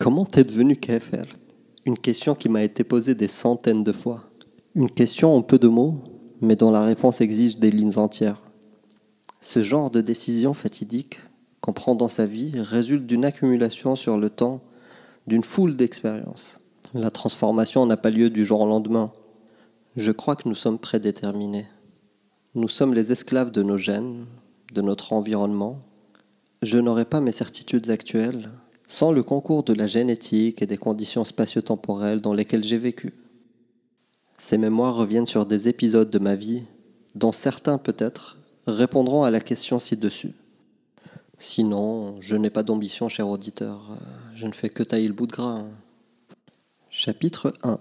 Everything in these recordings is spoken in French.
Comment t'es devenu KFR? Une question qui m'a été posée des centaines de fois. Une question en peu de mots, mais dont la réponse exige des lignes entières. Ce genre de décision fatidique qu'on prend dans sa vie résulte d'une accumulation sur le temps d'une foule d'expériences. La transformation n'a pas lieu du jour au lendemain. Je crois que nous sommes prédéterminés. Nous sommes les esclaves de nos gènes, de notre environnement. Je n'aurais pas mes certitudes actuelles sans le concours de la génétique et des conditions spatio-temporelles dans lesquelles j'ai vécu. Ces mémoires reviennent sur des épisodes de ma vie dont certains, peut-être, répondront à la question ci-dessus. Sinon, je n'ai pas d'ambition, cher auditeur. Je ne fais que tailler le bout de gras. Chapitre 1.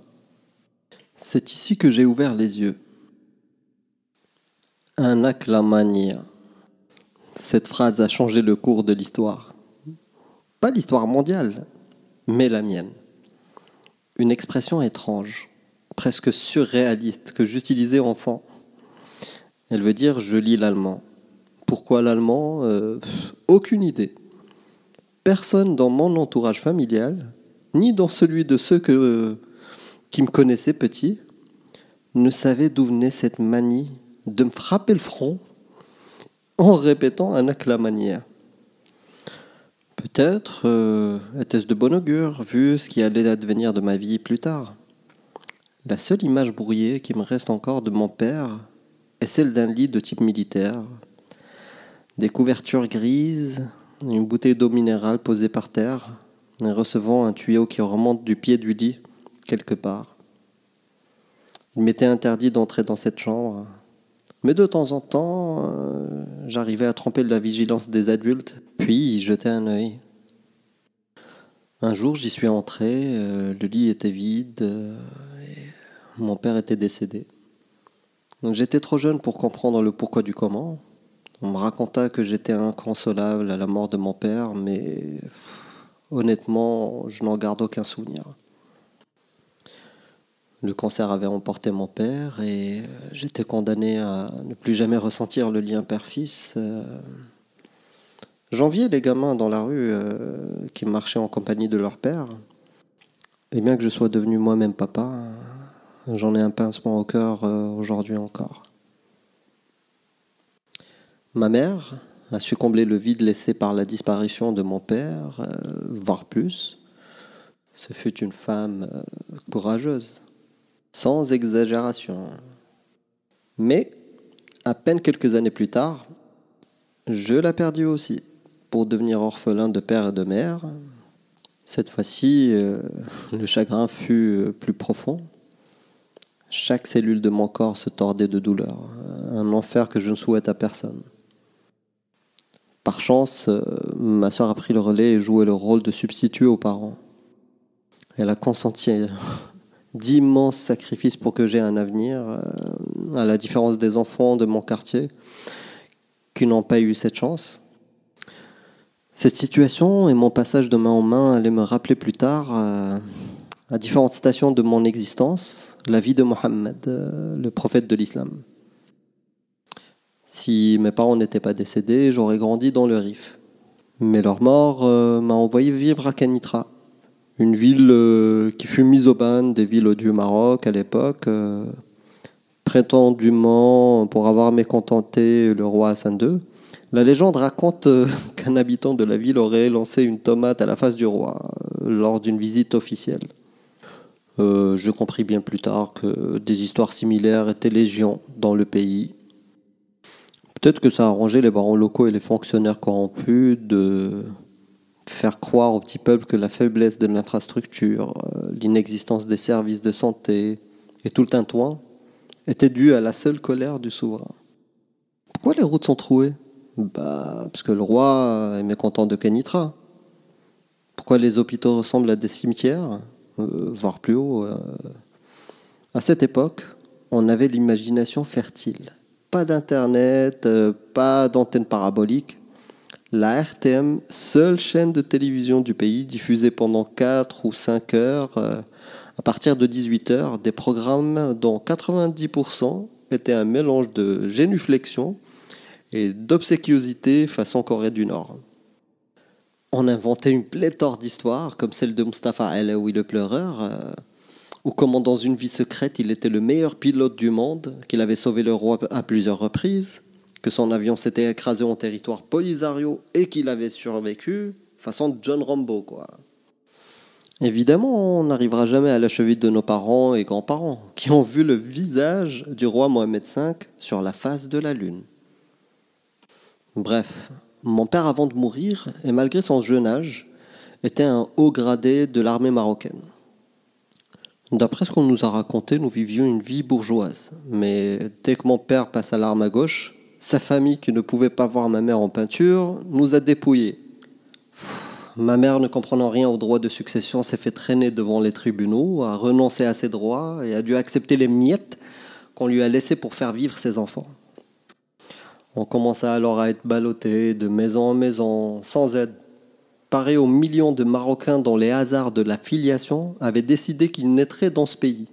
C'est ici que j'ai ouvert les yeux. Un acclamania. Cette phrase a changé le cours de l'histoire. Pas l'histoire mondiale, mais la mienne. Une expression étrange, presque surréaliste, que j'utilisais enfant. Elle veut dire « je lis l'allemand ». Pourquoi l'allemand ? Aucune idée. Personne dans mon entourage familial, ni dans celui de ceux qui me connaissaient petit, ne savait d'où venait cette manie de me frapper le front en répétant un acclamania. Peut-être était-ce de bon augure, vu ce qui allait advenir de ma vie plus tard. La seule image brouillée qui me reste encore de mon père est celle d'un lit de type militaire, des couvertures grises, une bouteille d'eau minérale posée par terre, et recevant un tuyau qui remonte du pied du lit, quelque part. Il m'était interdit d'entrer dans cette chambre, mais de temps en temps, j'arrivais à tromper la vigilance des adultes, puis y jeter un œil. Un jour, j'y suis entré, le lit était vide, et mon père était décédé. Donc, j'étais trop jeune pour comprendre le pourquoi du comment. On me raconta que j'étais inconsolable à la mort de mon père, mais honnêtement, je n'en garde aucun souvenir. Le cancer avait emporté mon père et j'étais condamné à ne plus jamais ressentir le lien père-fils. J'enviais les gamins dans la rue qui marchaient en compagnie de leur père. Et bien que je sois devenu moi-même papa, j'en ai un pincement au cœur aujourd'hui encore. Ma mère a su combler le vide laissé par la disparition de mon père, voire plus. Ce fut une femme courageuse, sans exagération. Mais, à peine quelques années plus tard, je la perdis aussi, pour devenir orphelin de père et de mère. Cette fois-ci, le chagrin fut plus profond. Chaque cellule de mon corps se tordait de douleur, un enfer que je ne souhaite à personne. Par chance, ma sœur a pris le relais et joué le rôle de substitut aux parents. Elle a consenti d'immenses sacrifices pour que j'aie un avenir, à la différence des enfants de mon quartier qui n'ont pas eu cette chance. Cette situation et mon passage de main en main allaient me rappeler plus tard, à différentes stations de mon existence, la vie de Mohammed, le prophète de l'islam. Si mes parents n'étaient pas décédés, j'aurais grandi dans le Rif. Mais leur mort m'a envoyé vivre à Kenitra, une ville qui fut mise au ban des villes du Maroc à l'époque, prétendument pour avoir mécontenté le roi Hassan II. La légende raconte qu'un habitant de la ville aurait lancé une tomate à la face du roi lors d'une visite officielle. Je compris bien plus tard que des histoires similaires étaient légion dans le pays. Peut-être que ça a arrangé les barons locaux et les fonctionnaires corrompus de faire croire au petit peuple que la faiblesse de l'infrastructure, l'inexistence des services de santé et tout le tintouin était due à la seule colère du souverain. Pourquoi les routes sont trouées ? Parce que le roi est mécontent de Kenitra. Pourquoi les hôpitaux ressemblent à des cimetières, voire plus haut. À cette époque, on avait l'imagination fertile. Pas d'internet, pas d'antenne parabolique. La RTM, seule chaîne de télévision du pays, diffusait pendant 4 ou 5 heures, à partir de 18 heures, des programmes dont 90% étaient un mélange de génuflexion et d'obséquiosité façon Corée du Nord. On inventait une pléthore d'histoires, comme celle de Mustapha Alaoui le pleureur, ou comment dans une vie secrète, il était le meilleur pilote du monde, qu'il avait sauvé le roi à plusieurs reprises, que son avion s'était écrasé en territoire Polisario et qu'il avait survécu, façon John Rambo, quoi. Évidemment, on n'arrivera jamais à la cheville de nos parents et grands-parents, qui ont vu le visage du roi Mohamed V sur la face de la Lune. Bref, mon père, avant de mourir, et malgré son jeune âge, était un haut gradé de l'armée marocaine. D'après ce qu'on nous a raconté, nous vivions une vie bourgeoise. Mais dès que mon père passe à l'arme à gauche, sa famille, qui ne pouvait pas voir ma mère en peinture, nous a dépouillés. Ma mère, ne comprenant rien aux droits de succession, s'est fait traîner devant les tribunaux, a renoncé à ses droits et a dû accepter les miettes qu'on lui a laissées pour faire vivre ses enfants. On commença alors à être ballottés de maison en maison, sans aide. Pareil aux millions de Marocains dont les hasards de la filiation avaient décidé qu'ils naîtraient dans ce pays.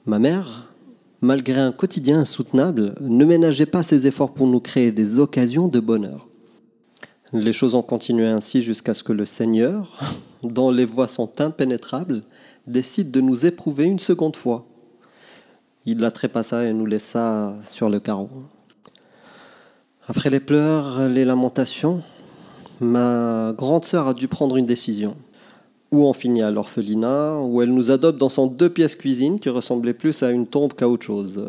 Ma mère, malgré un quotidien insoutenable, ne ménageait pas ses efforts pour nous créer des occasions de bonheur. Les choses ont continué ainsi jusqu'à ce que le Seigneur, dont les voies sont impénétrables, décide de nous éprouver une seconde fois. Il la trépassa et nous laissa sur le carreau. Après les pleurs, les lamentations, ma grande sœur a dû prendre une décision. Ou on finit à l'orphelinat, ou elle nous adopte dans son 2 pièces cuisine qui ressemblait plus à une tombe qu'à autre chose.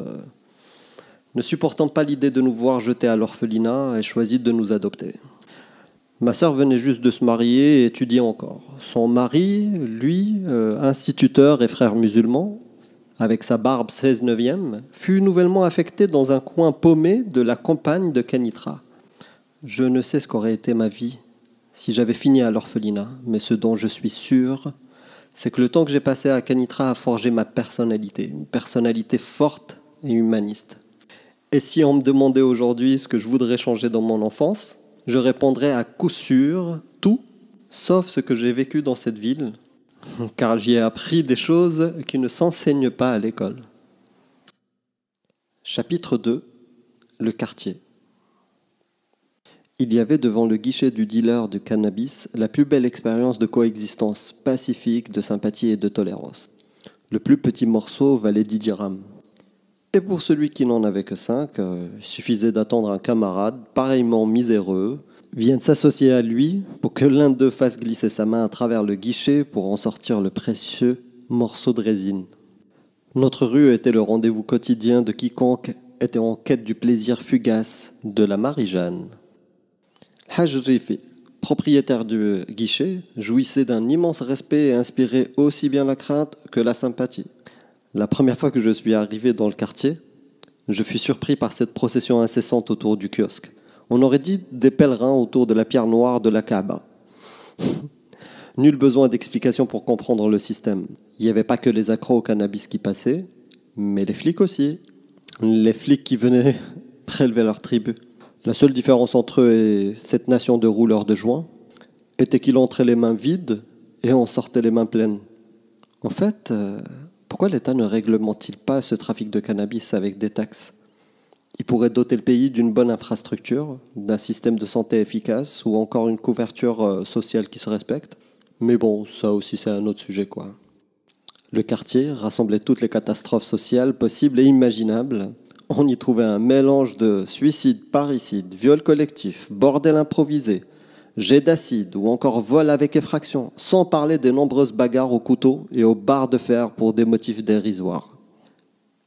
Ne supportant pas l'idée de nous voir jetés à l'orphelinat, elle choisit de nous adopter. Ma sœur venait juste de se marier et étudier encore. Son mari, lui, instituteur et frère musulman, avec sa barbe 16/9, fut nouvellement affecté dans un coin paumé de la campagne de Kenitra. Je ne sais ce qu'aurait été ma vie si j'avais fini à l'orphelinat, mais ce dont je suis sûr, c'est que le temps que j'ai passé à Kenitra a forgé ma personnalité, une personnalité forte et humaniste. Et si on me demandait aujourd'hui ce que je voudrais changer dans mon enfance, je répondrais à coup sûr tout, sauf ce que j'ai vécu dans cette ville, car j'y ai appris des choses qui ne s'enseignent pas à l'école. Chapitre 2. Le quartier. Il y avait devant le guichet du dealer de cannabis la plus belle expérience de coexistence pacifique, de sympathie et de tolérance. Le plus petit morceau valait 10 dirhams. Et pour celui qui n'en avait que 5, il suffisait d'attendre un camarade, pareillement miséreux, vienne s'associer à lui pour que l'un d'eux fasse glisser sa main à travers le guichet pour en sortir le précieux morceau de résine. Notre rue était le rendez-vous quotidien de quiconque était en quête du plaisir fugace de la Marie-Jeanne. Haj Rifi, propriétaire du guichet, jouissait d'un immense respect et inspirait aussi bien la crainte que la sympathie. La première fois que je suis arrivé dans le quartier, je fus surpris par cette procession incessante autour du kiosque. On aurait dit des pèlerins autour de la pierre noire de la Kaaba. Nul besoin d'explication pour comprendre le système. Il n'y avait pas que les accros au cannabis qui passaient, mais les flics aussi. Les flics qui venaient prélever leur tribut. La seule différence entre eux et cette nation de rouleurs de joint était qu'il entrait les mains vides et on sortait les mains pleines. En fait, pourquoi l'État ne réglemente-t-il pas ce trafic de cannabis avec des taxes ? Il pourrait doter le pays d'une bonne infrastructure, d'un système de santé efficace ou encore une couverture sociale qui se respecte. Mais bon, ça aussi c'est un autre sujet, quoi. Le quartier rassemblait toutes les catastrophes sociales possibles et imaginables. On y trouvait un mélange de suicide, parricide, viol collectif, bordel improvisé, jet d'acide ou encore vol avec effraction, sans parler des nombreuses bagarres au couteau et aux barres de fer pour des motifs dérisoires.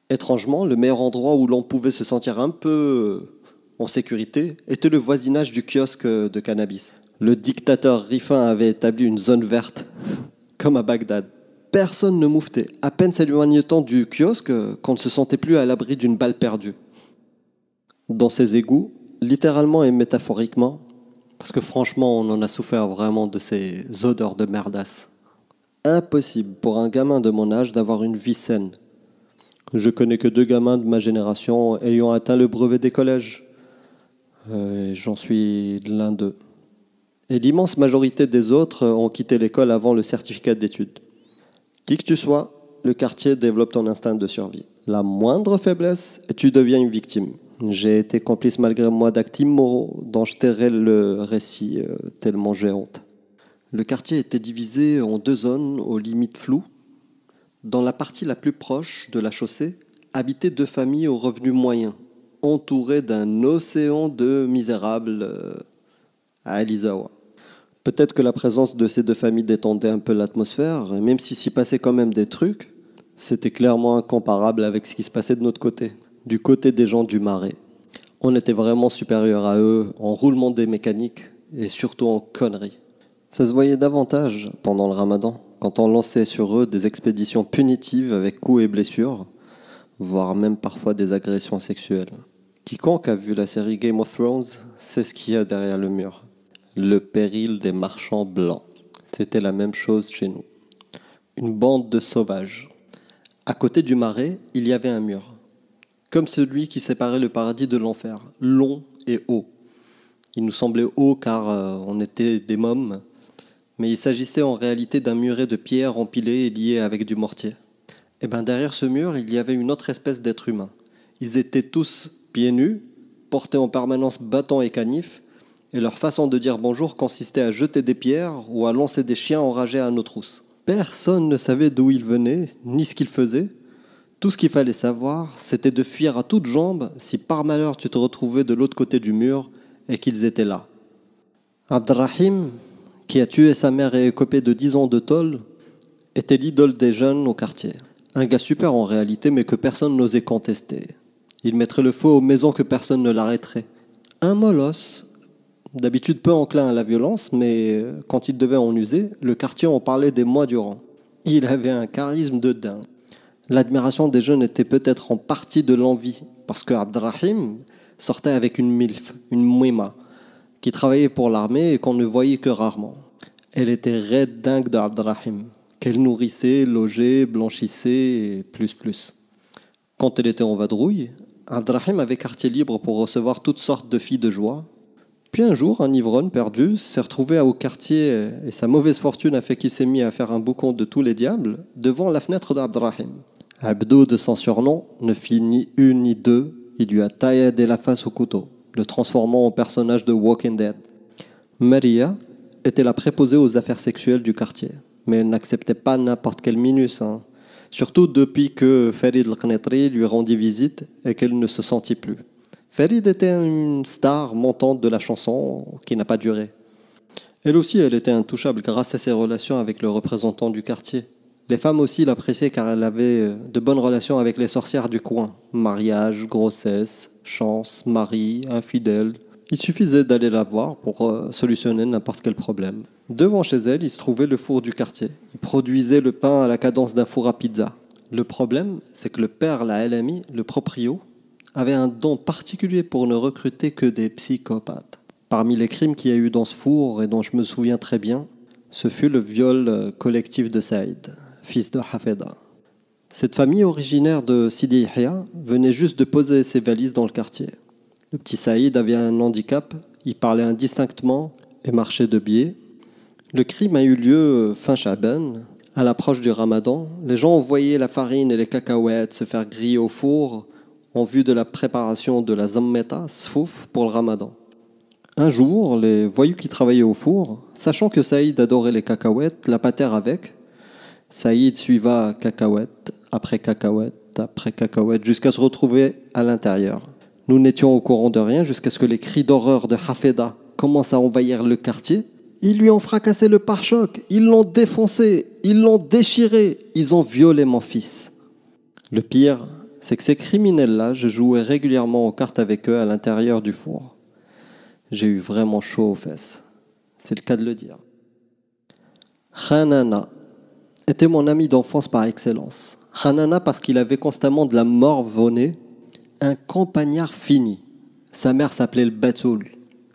Étrangement, le meilleur endroit où l'on pouvait se sentir un peu en sécurité était le voisinage du kiosque de cannabis. Le dictateur Rifin avait établi une zone verte, comme à Bagdad. Personne ne mouffetait. À peine s'éloignait-on du kiosque qu'on ne se sentait plus à l'abri d'une balle perdue. Dans ces égouts, littéralement et métaphoriquement, parce que franchement, on en a souffert vraiment de ces odeurs de merdasse. Impossible pour un gamin de mon âge d'avoir une vie saine. Je connais que 2 gamins de ma génération ayant atteint le brevet des collèges. J'en suis l'un d'eux. Et l'immense majorité des autres ont quitté l'école avant le certificat d'études. Qui que tu sois, le quartier développe ton instinct de survie. La moindre faiblesse, et tu deviens une victime. J'ai été complice malgré moi d'actes immoraux dont je tairai le récit tellement j'ai honte. Le quartier était divisé en 2 zones aux limites floues. Dans la partie la plus proche de la chaussée, habitaient 2 familles aux revenus moyens, entourées d'un océan de misérables à Alizawa. Peut-être que la présence de ces 2 familles détendait un peu l'atmosphère, et même s'il s'y passait quand même des trucs, c'était clairement incomparable avec ce qui se passait de notre côté, du côté des gens du Marais. On était vraiment supérieurs à eux en roulement des mécaniques et surtout en conneries. Ça se voyait davantage pendant le Ramadan, quand on lançait sur eux des expéditions punitives avec coups et blessures, voire même parfois des agressions sexuelles. Quiconque a vu la série Game of Thrones sait ce qu'il y a derrière le mur. Le péril des marchands blancs. C'était la même chose chez nous. Une bande de sauvages. À côté du Marais, il y avait un mur, comme celui qui séparait le paradis de l'enfer, long et haut. Il nous semblait haut car on était des mômes, mais il s'agissait en réalité d'un muret de pierres empilées et liées avec du mortier. Et bien derrière ce mur, il y avait une autre espèce d'être humain. Ils étaient tous pieds nus, portaient en permanence bâtons et canifs, et leur façon de dire bonjour consistait à jeter des pierres ou à lancer des chiens enragés à nos trousses. Personne ne savait d'où ils venaient, ni ce qu'ils faisaient. Tout ce qu'il fallait savoir, c'était de fuir à toutes jambes si par malheur tu te retrouvais de l'autre côté du mur et qu'ils étaient là. Abdrahim, qui a tué sa mère et écopé de 10 ans de tôle, était l'idole des jeunes au quartier. Un gars super en réalité, mais que personne n'osait contester. Il mettrait le feu aux maisons que personne ne l'arrêterait. Un molosse, d'habitude peu enclin à la violence, mais quand il devait en user, le quartier en parlait des mois durant. Il avait un charisme de dingue. L'admiration des jeunes était peut-être en partie de l'envie, parce que Abdrahim sortait avec une milf, une mouima, qui travaillait pour l'armée et qu'on ne voyait que rarement. Elle était raide dingue d'Abdrahim, qu'elle nourrissait, logeait, blanchissait et plus. Quand elle était en vadrouille, Abdrahim avait quartier libre pour recevoir toutes sortes de filles de joie. Puis un jour, un ivrogne perdu s'est retrouvé au quartier et sa mauvaise fortune a fait qu'il s'est mis à faire un boucan de tous les diables devant la fenêtre d'Abdrahim. Abdou, de son surnom, ne fit ni une ni deux. Il lui a tailladé la face au couteau, le transformant en personnage de Walking Dead. Maria était la préposée aux affaires sexuelles du quartier, mais elle n'acceptait pas n'importe quel minus. Surtout depuis que Farid El-Qnetri lui rendit visite et qu'elle ne se sentit plus. Farid était une star montante de la chanson qui n'a pas duré. Elle aussi, elle était intouchable grâce à ses relations avec le représentant du quartier. Les femmes aussi l'appréciaient car elle avait de bonnes relations avec les sorcières du coin. Mariage, grossesse, chance, mari, infidèle. Il suffisait d'aller la voir pour solutionner n'importe quel problème. Devant chez elle, il se trouvait le four du quartier. Il produisait le pain à la cadence d'un four à pizza. Le problème, c'est que le père, la LMI, le proprio, avait un don particulier pour ne recruter que des psychopathes. Parmi les crimes qu'il y a eu dans ce four et dont je me souviens très bien, ce fut le viol collectif de Saïd, fils de Hafeda. Cette famille originaire de Sidi Yahya venait juste de poser ses valises dans le quartier. Le petit Saïd avait un handicap, il parlait indistinctement et marchait de biais. Le crime a eu lieu fin Chaban, à l'approche du Ramadan. Les gens voyaient la farine et les cacahuètes se faire griller au four en vue de la préparation de la zammeta, sfouf, pour le Ramadan. Un jour, les voyous qui travaillaient au four, sachant que Saïd adorait les cacahuètes, l'appâtèrent avec. Saïd suiva cacahuète après cacahuète après cacahuète jusqu'à se retrouver à l'intérieur. Nous n'étions au courant de rien jusqu'à ce que les cris d'horreur de Hafeda commencent à envahir le quartier. Ils lui ont fracassé le pare-choc, ils l'ont défoncé, ils l'ont déchiré, ils ont violé mon fils. Le pire, c'est que ces criminels-là, je jouais régulièrement aux cartes avec eux à l'intérieur du four. J'ai eu vraiment chaud aux fesses. C'est le cas de le dire. Hanana était mon ami d'enfance par excellence. Hanana parce qu'il avait constamment de la morve au nez, un campagnard fini. Sa mère s'appelait le Batoul.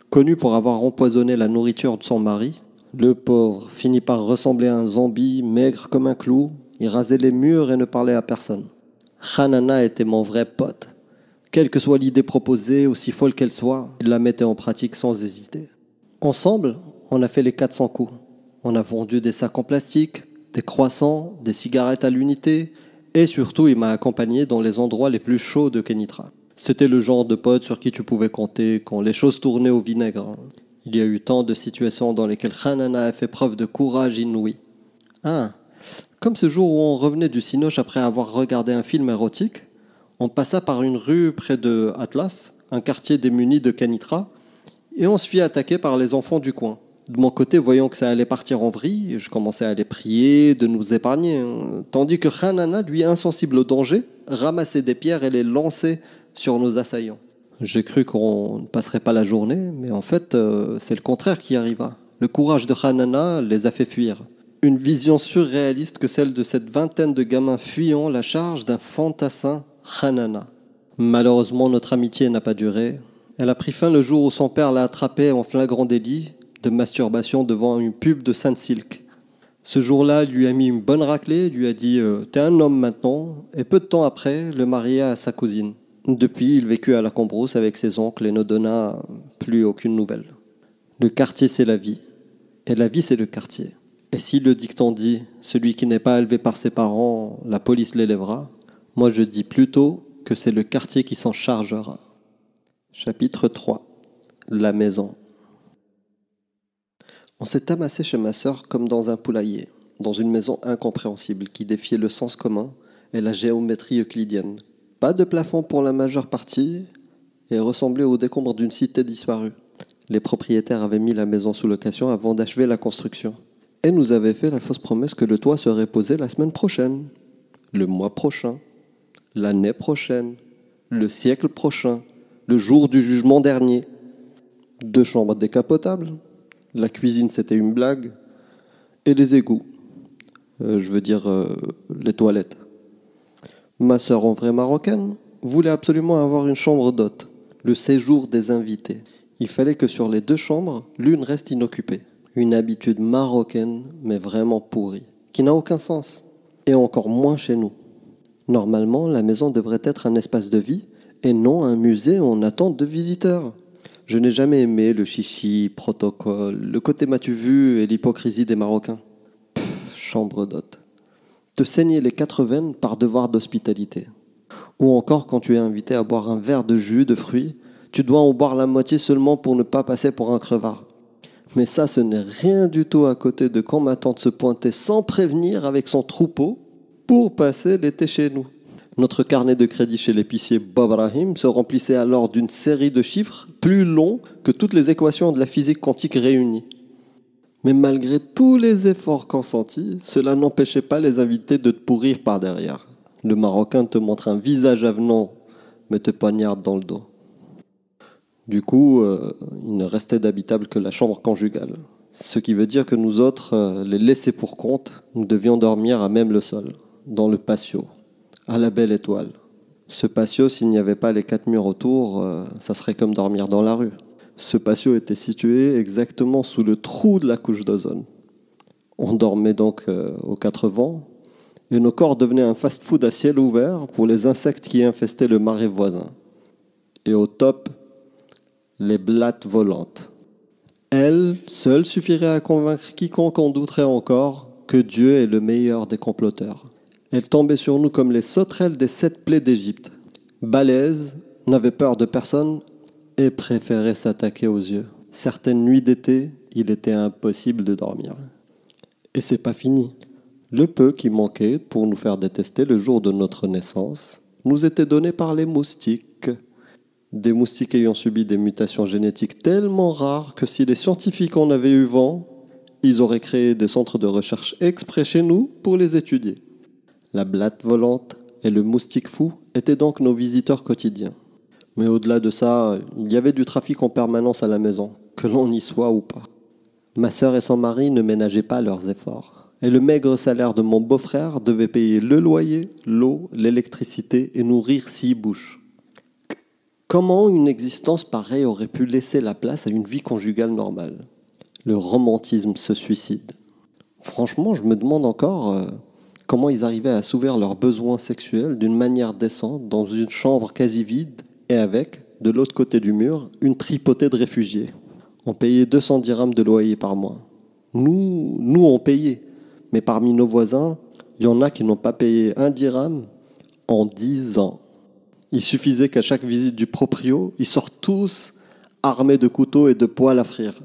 Connu pour avoir empoisonné la nourriture de son mari, le pauvre finit par ressembler à un zombie, maigre comme un clou. Il rasait les murs et ne parlait à personne. Hanana était mon vrai pote. Quelle que soit l'idée proposée, aussi folle qu'elle soit, il la mettait en pratique sans hésiter. Ensemble, on a fait les 400 coups. On a vendu des sacs en plastique, des croissants, des cigarettes à l'unité, et surtout, il m'a accompagné dans les endroits les plus chauds de Kenitra. C'était le genre de pote sur qui tu pouvais compter quand les choses tournaient au vinaigre. Il y a eu tant de situations dans lesquelles Hanana a fait preuve de courage inouï. Ah, comme ce jour où on revenait du Cinoche après avoir regardé un film érotique, on passa par une rue près de Atlas, un quartier démuni de Canitra, et on se fit attaquer par les enfants du coin. De mon côté, voyant que ça allait partir en vrille, je commençais à les prier de nous épargner, tandis que Hanana, lui insensible au danger, ramassait des pierres et les lançait sur nos assaillants. J'ai cru qu'on ne passerait pas la journée, mais en fait, c'est le contraire qui arriva. Le courage de Hanana les a fait fuir. Une vision surréaliste que celle de cette vingtaine de gamins fuyant la charge d'un fantassin Hanana. Malheureusement, notre amitié n'a pas duré. Elle a pris fin le jour où son père l'a attrapé en flagrant délit de masturbation devant une pub de Sunsilk. Ce jour-là, il lui a mis une bonne raclée, lui a dit « T'es un homme maintenant », et peu de temps après, le maria à sa cousine. Depuis, il vécut à la Cambrousse avec ses oncles et ne donna plus aucune nouvelle. Le quartier, c'est la vie. Et la vie, c'est le quartier. Et si le dicton dit « Celui qui n'est pas élevé par ses parents, la police l'élèvera », moi je dis plutôt que c'est le quartier qui s'en chargera. Chapitre 3. La maison. On s'est amassé chez ma sœur comme dans un poulailler, dans une maison incompréhensible qui défiait le sens commun et la géométrie euclidienne. Pas de plafond pour la majeure partie et ressemblait au décombre d'une cité disparue. Les propriétaires avaient mis la maison sous location avant d'achever la construction et nous avaient fait la fausse promesse que le toit serait posé la semaine prochaine, le mois prochain, l'année prochaine, le siècle prochain, le jour du jugement dernier. 2 chambres décapotables. La cuisine, c'était une blague. Et les égouts. Les toilettes. Ma sœur, en vraie marocaine, voulait absolument avoir une chambre d'hôte. Le séjour des invités. Il fallait que sur les 2 chambres, l'une reste inoccupée. Une habitude marocaine, mais vraiment pourrie. Qui n'a aucun sens. Et encore moins chez nous. Normalement, la maison devrait être un espace de vie et non un musée en attente de visiteurs. Je n'ai jamais aimé le chichi, protocole, le côté m'as-tu vu et l'hypocrisie des Marocains. Chambre d'hôte. Te saigner les 4 veines par devoir d'hospitalité. Ou encore quand tu es invité à boire un verre de jus de fruits, tu dois en boire la moitié seulement pour ne pas passer pour un crevard. Mais ça, ce n'est rien du tout à côté de quand ma tante se pointait sans prévenir avec son troupeau pour passer l'été chez nous. Notre carnet de crédit chez l'épicier Bob Rahim se remplissait alors d'une série de chiffres plus longs que toutes les équations de la physique quantique réunies. Mais malgré tous les efforts consentis, cela n'empêchait pas les invités de te pourrir par derrière. Le Marocain te montre un visage avenant, mais te poignarde dans le dos. Du coup, il ne restait d'habitable que la chambre conjugale. Ce qui veut dire que nous autres, les laissés pour compte, nous devions dormir à même le sol, dans le patio, à la belle étoile. Ce patio, s'il n'y avait pas les 4 murs autour, ça serait comme dormir dans la rue. Ce patio était situé exactement sous le trou de la couche d'ozone. On dormait donc aux 4 vents, et nos corps devenaient un fast-food à ciel ouvert pour les insectes qui infestaient le marais voisin. Et au top, les blattes volantes. Elles seules suffiraient à convaincre quiconque en douterait encore que Dieu est le meilleur des comploteurs. Elles tombaient sur nous comme les sauterelles des 7 plaies d'Égypte. Balèzes, n'avaient peur de personne et préféraient s'attaquer aux yeux. Certaines nuits d'été, il était impossible de dormir. Et c'est pas fini. Le peu qui manquait pour nous faire détester le jour de notre naissance nous était donné par les moustiques. Des moustiques ayant subi des mutations génétiques tellement rares que si les scientifiques en avaient eu vent, ils auraient créé des centres de recherche exprès chez nous pour les étudier. La blatte volante et le moustique fou étaient donc nos visiteurs quotidiens. Mais au-delà de ça, il y avait du trafic en permanence à la maison, que l'on y soit ou pas. Ma sœur et son mari ne ménageaient pas leurs efforts. Et le maigre salaire de mon beau-frère devait payer le loyer, l'eau, l'électricité et nourrir 6 bouches. Comment une existence pareille aurait pu laisser la place à une vie conjugale normale ? Le romantisme se suicide. Franchement, je me demande encore comment ils arrivaient à assouvir leurs besoins sexuels d'une manière décente dans une chambre quasi vide et avec, de l'autre côté du mur, une tripotée de réfugiés. On payait 200 dirhams de loyer par mois. Nous on payait. Mais parmi nos voisins, il y en a qui n'ont pas payé 1 dirham en 10 ans. Il suffisait qu'à chaque visite du proprio, ils sortent tous armés de couteaux et de poêles à frire.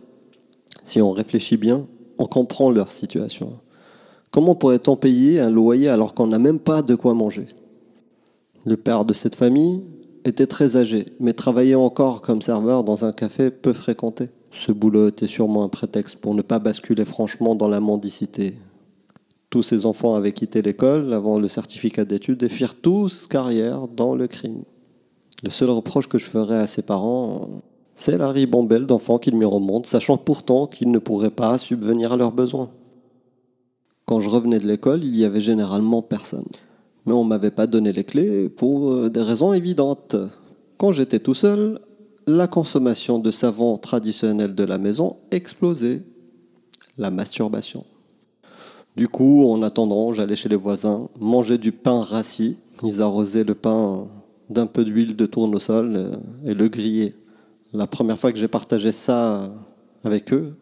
Si on réfléchit bien, on comprend leur situation. Comment pourrait-on payer un loyer alors qu'on n'a même pas de quoi manger? Le père de cette famille était très âgé, mais travaillait encore comme serveur dans un café peu fréquenté. Ce boulot était sûrement un prétexte pour ne pas basculer franchement dans la mendicité. Tous ses enfants avaient quitté l'école avant le certificat d'études et firent tous carrière dans le crime. Le seul reproche que je ferais à ses parents, c'est la ribambelle d'enfants qu'ils me remontent, sachant pourtant qu'ils ne pourraient pas subvenir à leurs besoins. Quand je revenais de l'école, il y avait généralement personne. Mais on ne m'avait pas donné les clés pour des raisons évidentes. Quand j'étais tout seul, la consommation de savon traditionnel de la maison explosait. La masturbation. Du coup, en attendant, j'allais chez les voisins, manger du pain rassis. Ils arrosaient le pain d'un peu d'huile de tournesol et le grillaient. La première fois que j'ai partagé ça avec eux,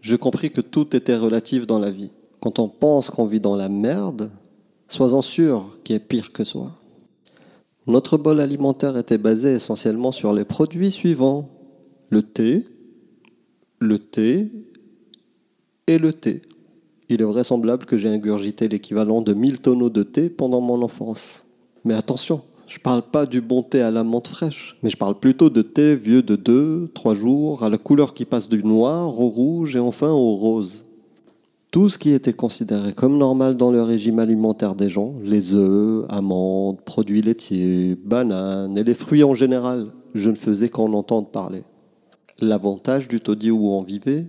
j'ai compris que tout était relatif dans la vie. Quand on pense qu'on vit dans la merde, sois-en sûr qu'il y ait pire que soi. Notre bol alimentaire était basé essentiellement sur les produits suivants. Le thé et le thé. Il est vraisemblable que j'ai ingurgité l'équivalent de 1000 tonneaux de thé pendant mon enfance. Mais attention, je ne parle pas du bon thé à la menthe fraîche, mais je parle plutôt de thé vieux de 2-3 jours, à la couleur qui passe du noir au rouge et enfin au rose. Tout ce qui était considéré comme normal dans le régime alimentaire des gens, les œufs, amandes, produits laitiers, bananes et les fruits en général, je ne faisais qu'en entendre parler. L'avantage du taudis où on vivait,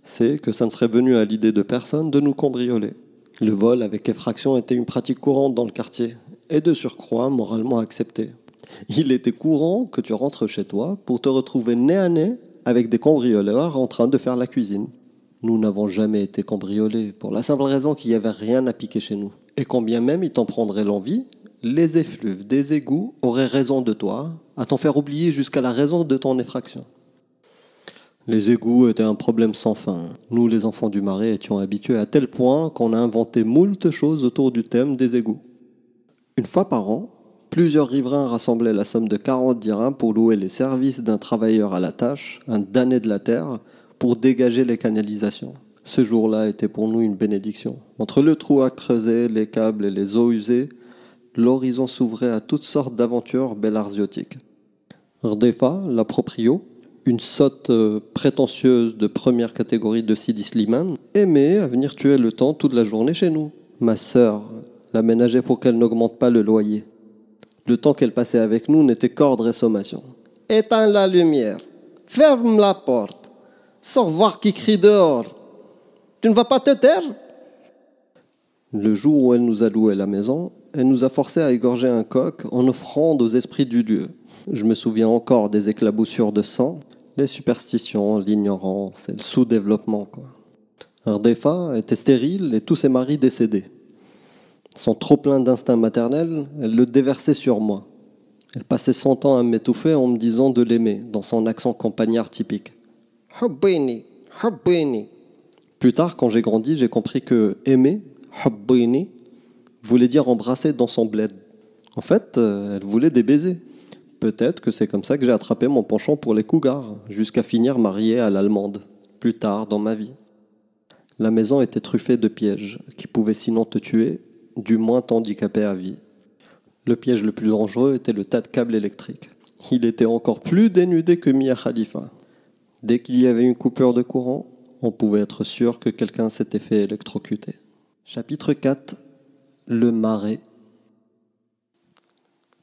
c'est que ça ne serait venu à l'idée de personne de nous cambrioler. Le vol avec effraction était une pratique courante dans le quartier, et de surcroît moralement acceptée. Il était courant que tu rentres chez toi pour te retrouver nez à nez avec des cambrioleurs en train de faire la cuisine. Nous n'avons jamais été cambriolés, pour la simple raison qu'il n'y avait rien à piquer chez nous. Et quand bien même ils t'en prendraient l'envie, les effluves des égouts auraient raison de toi, à t'en faire oublier jusqu'à la raison de ton effraction. Les égouts étaient un problème sans fin. Nous, les enfants du Marais, étions habitués à tel point qu'on a inventé moult choses autour du thème des égouts. Une fois par an, plusieurs riverains rassemblaient la somme de 40 dirhams pour louer les services d'un travailleur à la tâche, un damné de la terre, pour dégager les canalisations. Ce jour-là était pour nous une bénédiction. Entre le trou à creuser, les câbles et les eaux usées, l'horizon s'ouvrait à toutes sortes d'aventures bellariotiques. Rdefa, la proprio, une sotte prétentieuse de première catégorie de Sidi Slimane, aimait à venir tuer le temps toute la journée chez nous. Ma sœur l'aménageait pour qu'elle n'augmente pas le loyer. Le temps qu'elle passait avec nous n'était qu'ordre et sommation. « Éteins la lumière, ferme la porte, sors voir qui crie dehors. Tu ne vas pas te taire ?» Le jour où elle nous a loué la maison, elle nous a forcés à égorger un coq en offrande aux esprits du lieu. Je me souviens encore des éclaboussures de sang, les superstitions, l'ignorance et le sous-développement. Rdefa était stérile et tous ses maris décédés. Son trop-plein d'instinct maternel, elle le déversait sur moi. Elle passait son temps à m'étouffer en me disant de l'aimer, dans son accent campagnard typique. « Hubbini, hubbini ». Plus tard, quand j'ai grandi, j'ai compris que « aimer » Hubbini voulait dire embrasser dans son bled. En fait, elle voulait des baisers. Peut-être que c'est comme ça que j'ai attrapé mon penchant pour les cougars, jusqu'à finir marié à l'allemande, plus tard dans ma vie. La maison était truffée de pièges, qui pouvaient sinon te tuer, du moins t'handicaper à vie. Le piège le plus dangereux était le tas de câbles électriques. Il était encore plus dénudé que Mia Khalifa. Dès qu'il y avait une coupure de courant, on pouvait être sûr que quelqu'un s'était fait électrocuter. Chapitre 4. Le Marais.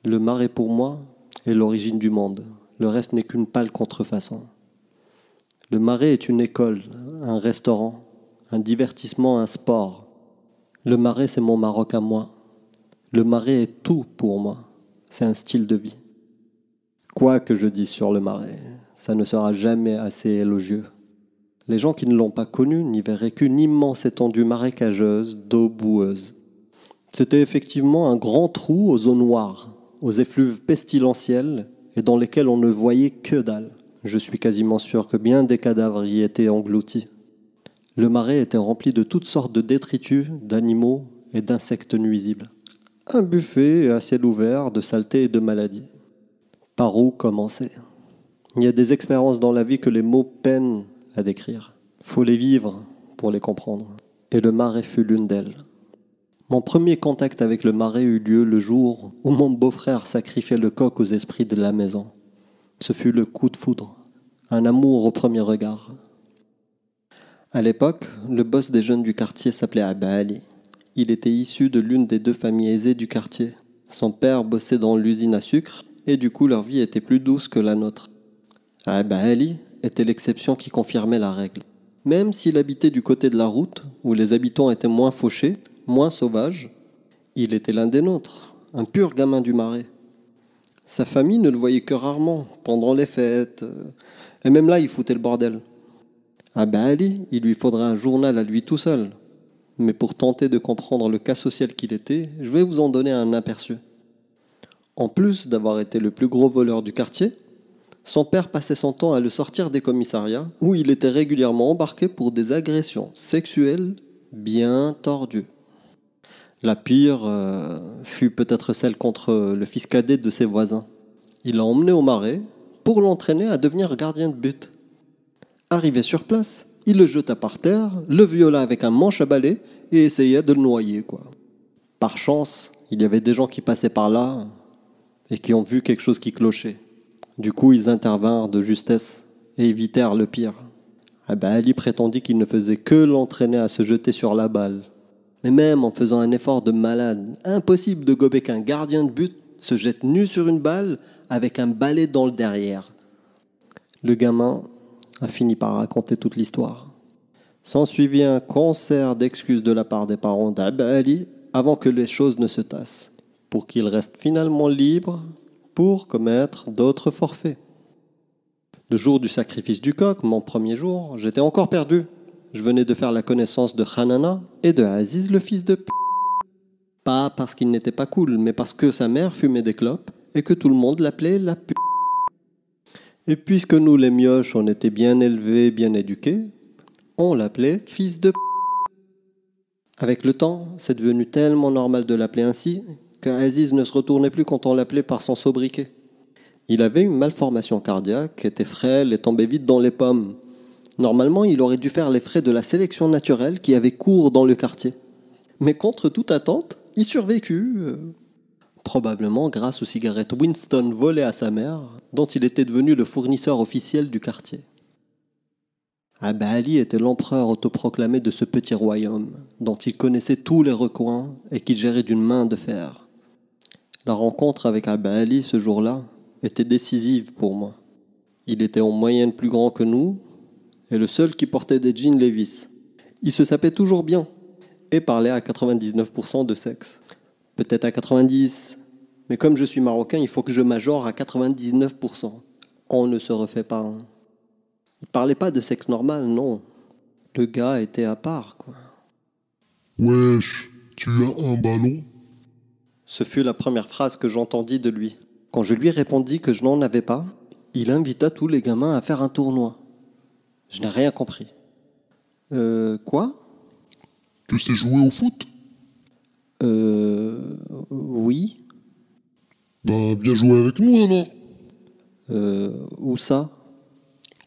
Le Marais pour moi est l'origine du monde. Le reste n'est qu'une pâle contrefaçon. Le Marais est une école, un restaurant, un divertissement, un sport. Le Marais, c'est mon Maroc à moi. Le Marais est tout pour moi. C'est un style de vie. Quoi que je dise sur le Marais, ça ne sera jamais assez élogieux. Les gens qui ne l'ont pas connu n'y verraient qu'une immense étendue marécageuse d'eau boueuse. C'était effectivement un grand trou aux eaux noires, aux effluves pestilentiels et dans lesquels on ne voyait que dalle. Je suis quasiment sûr que bien des cadavres y étaient engloutis. Le Marais était rempli de toutes sortes de détritus, d'animaux et d'insectes nuisibles. Un buffet à ciel ouvert de saleté et de maladies. Par où commencer ? Il y a des expériences dans la vie que les mots peinent à décrire. Faut les vivre pour les comprendre. Et le marais fut l'une d'elles. Mon premier contact avec le marais eut lieu le jour où mon beau-frère sacrifiait le coq aux esprits de la maison. Ce fut le coup de foudre, un amour au premier regard. À l'époque, le boss des jeunes du quartier s'appelait Abba Ali. Il était issu de l'une des deux familles aisées du quartier. Son père bossait dans l'usine à sucre et du coup leur vie était plus douce que la nôtre. Abba Ali était l'exception qui confirmait la règle. Même s'il habitait du côté de la route, où les habitants étaient moins fauchés, moins sauvages, il était l'un des nôtres, un pur gamin du marais. Sa famille ne le voyait que rarement, pendant les fêtes, et même là il foutait le bordel. Abba Ali, il lui faudrait un journal à lui tout seul. Mais pour tenter de comprendre le cas social qu'il était, je vais vous en donner un aperçu. En plus d'avoir été le plus gros voleur du quartier, son père passait son temps à le sortir des commissariats où il était régulièrement embarqué pour des agressions sexuelles bien tordues. La pire fut peut-être celle contre le fils cadet de ses voisins. Il l'a emmené au marais pour l'entraîner à devenir gardien de but. Arrivé sur place, il le jeta par terre, le viola avec un manche à balai et essaya de le noyer, quoi. Par chance, il y avait des gens qui passaient par là et qui ont vu quelque chose qui clochait. Du coup, ils intervinrent de justesse et évitèrent le pire. Ali prétendit qu'il ne faisait que l'entraîner à se jeter sur la balle. Mais même en faisant un effort de malade, impossible de gober qu'un gardien de but se jette nu sur une balle avec un balai dans le derrière. Le gamin a fini par raconter toute l'histoire. S'ensuivit un concert d'excuses de la part des parents d'Abba Ali avant que les choses ne se tassent, pour qu'il reste finalement libre pour commettre d'autres forfaits. Le jour du sacrifice du coq, mon premier jour, j'étais encore perdu. Je venais de faire la connaissance de Hanana et de Aziz, le fils de p***. Pas parce qu'il n'était pas cool, mais parce que sa mère fumait des clopes et que tout le monde l'appelait la p***. Et puisque nous, les mioches, on était bien élevés, bien éduqués, on l'appelait fils de p***. Avec le temps, c'est devenu tellement normal de l'appeler ainsi qu'Aziz ne se retournait plus quand on l'appelait par son sobriquet. Il avait une malformation cardiaque, était frêle et tombait vite dans les pommes. Normalement, il aurait dû faire les frais de la sélection naturelle qui avait cours dans le quartier. Mais contre toute attente, il survécut. Probablement grâce aux cigarettes Winston volées à sa mère, dont il était devenu le fournisseur officiel du quartier. Abba Ali était l'empereur autoproclamé de ce petit royaume, dont il connaissait tous les recoins et qu'il gérait d'une main de fer. La rencontre avec Abba Ali ce jour-là était décisive pour moi. Il était en moyenne plus grand que nous et le seul qui portait des jeans Levi's. Il se sapait toujours bien et parlait à 99% de sexe. Peut-être à 90%, mais comme je suis marocain, il faut que je majore à 99%. On ne se refait pas. Hein. Il parlait pas de sexe normal, non. Le gars était à part, quoi. Wesh, tu as un ballon? Ce fut la première phrase que j'entendis de lui. Quand je lui répondis que je n'en avais pas, il invita tous les gamins à faire un tournoi. Je n'ai rien compris. Quoi? Tu sais jouer au foot? Oui. Ben, viens jouer avec nous alors. Où ça?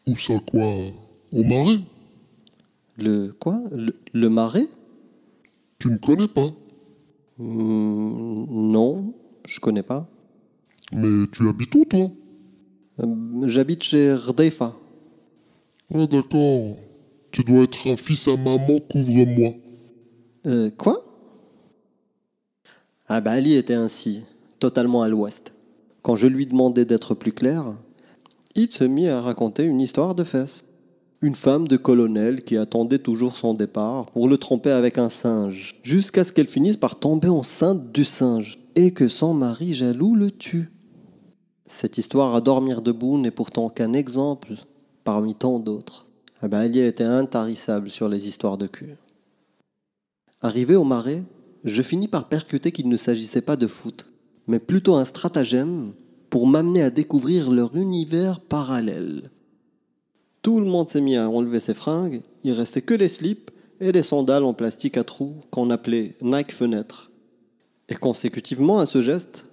Où ça quoi? Au marais? Le quoi? Le marais? Tu ne connais pas? Non, je connais pas. Mais tu habites où toi? J'habite chez Rdeifa. Ah d'accord. Tu dois être un fils à maman, couvre-moi. Quoi? Ali était ainsi, totalement à l'ouest. Quand je lui demandais d'être plus clair, il se mit à raconter une histoire de fesses. Une femme de colonel qui attendait toujours son départ pour le tromper avec un singe, jusqu'à ce qu'elle finisse par tomber enceinte du singe, et que son mari jaloux le tue. Cette histoire à dormir debout n'est pourtant qu'un exemple parmi tant d'autres. Ali était intarissable sur les histoires de cul. Arrivé au marais, je finis par percuter qu'il ne s'agissait pas de foot, mais plutôt un stratagème pour m'amener à découvrir leur univers parallèle. Tout le monde s'est mis à enlever ses fringues, il restait que les slips et les sandales en plastique à trous qu'on appelait Nike Fenêtre. Et consécutivement à ce geste,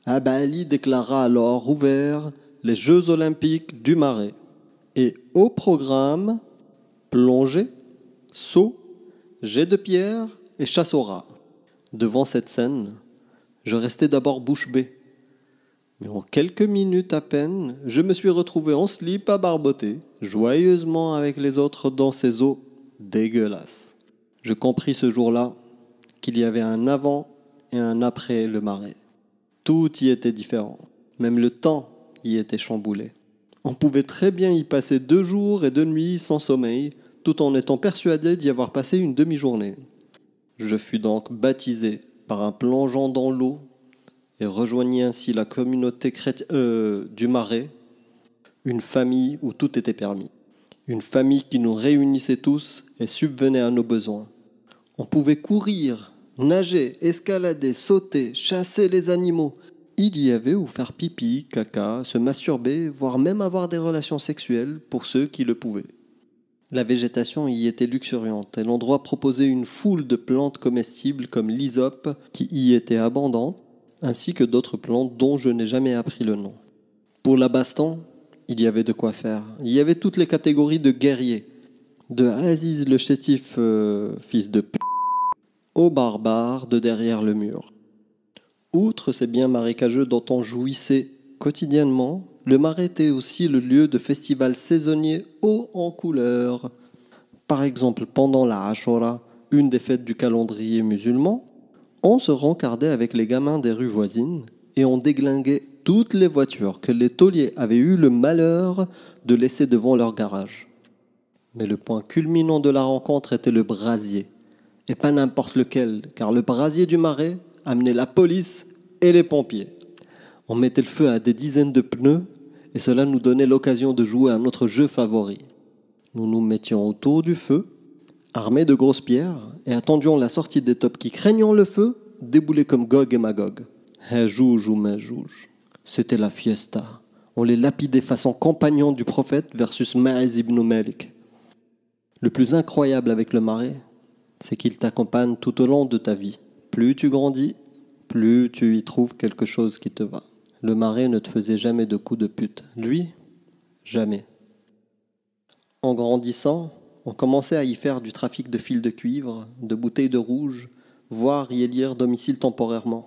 Abba Ali déclara alors ouvert les Jeux Olympiques du Marais. Et au programme, Plongée, saut, jet de pierre et chasse au rat. Devant cette scène, je restais d'abord bouche bée. Mais en quelques minutes à peine, je me suis retrouvé en slip à barboter, joyeusement avec les autres dans ces eaux dégueulasses. Je compris ce jour-là qu'il y avait un avant et un après le marais. Tout y était différent. Même le temps y était chamboulé. On pouvait très bien y passer 2 jours et 2 nuits sans sommeil, tout en étant persuadé d'y avoir passé une demi-journée. Je fus donc baptisé par un plongeon dans l'eau et rejoignis ainsi la communauté du marais, une famille où tout était permis. Une famille qui nous réunissait tous et subvenait à nos besoins. On pouvait courir, nager, escalader, sauter, chasser les animaux. Il y avait où faire pipi, caca, se masturber, voire même avoir des relations sexuelles pour ceux qui le pouvaient. La végétation y était luxuriante et l'endroit proposait une foule de plantes comestibles comme l'hysope qui y était abondante, ainsi que d'autres plantes dont je n'ai jamais appris le nom. Pour la baston, il y avait de quoi faire. Il y avait toutes les catégories de guerriers, de Aziz le chétif, fils de p***, au barbare de derrière le mur. Outre ces biens marécageux dont on jouissait quotidiennement, le marais était aussi le lieu de festivals saisonniers hauts en couleurs. Par exemple, pendant la Ashura, une des fêtes du calendrier musulman, on se rencardait avec les gamins des rues voisines et on déglinguait toutes les voitures que les tauliers avaient eu le malheur de laisser devant leur garage. Mais le point culminant de la rencontre était le brasier. Et pas n'importe lequel, car le brasier du marais amenait la police et les pompiers. On mettait le feu à des dizaines de pneus et cela nous donnait l'occasion de jouer à notre jeu favori. Nous nous mettions autour du feu, armés de grosses pierres, et attendions la sortie des taupes qui, craignant le feu, déboulaient comme Gog et Magog. Hejouj ou Mejouj. C'était la fiesta. On les lapidait façon compagnon du prophète versus Maïz ibn Malik. Le plus incroyable avec le marais, c'est qu'il t'accompagne tout au long de ta vie. Plus tu grandis, plus tu y trouves quelque chose qui te va. Le marais ne te faisait jamais de coups de pute. Lui, jamais. En grandissant, on commençait à y faire du trafic de fils de cuivre, de bouteilles de rouge, voire y élire domicile temporairement.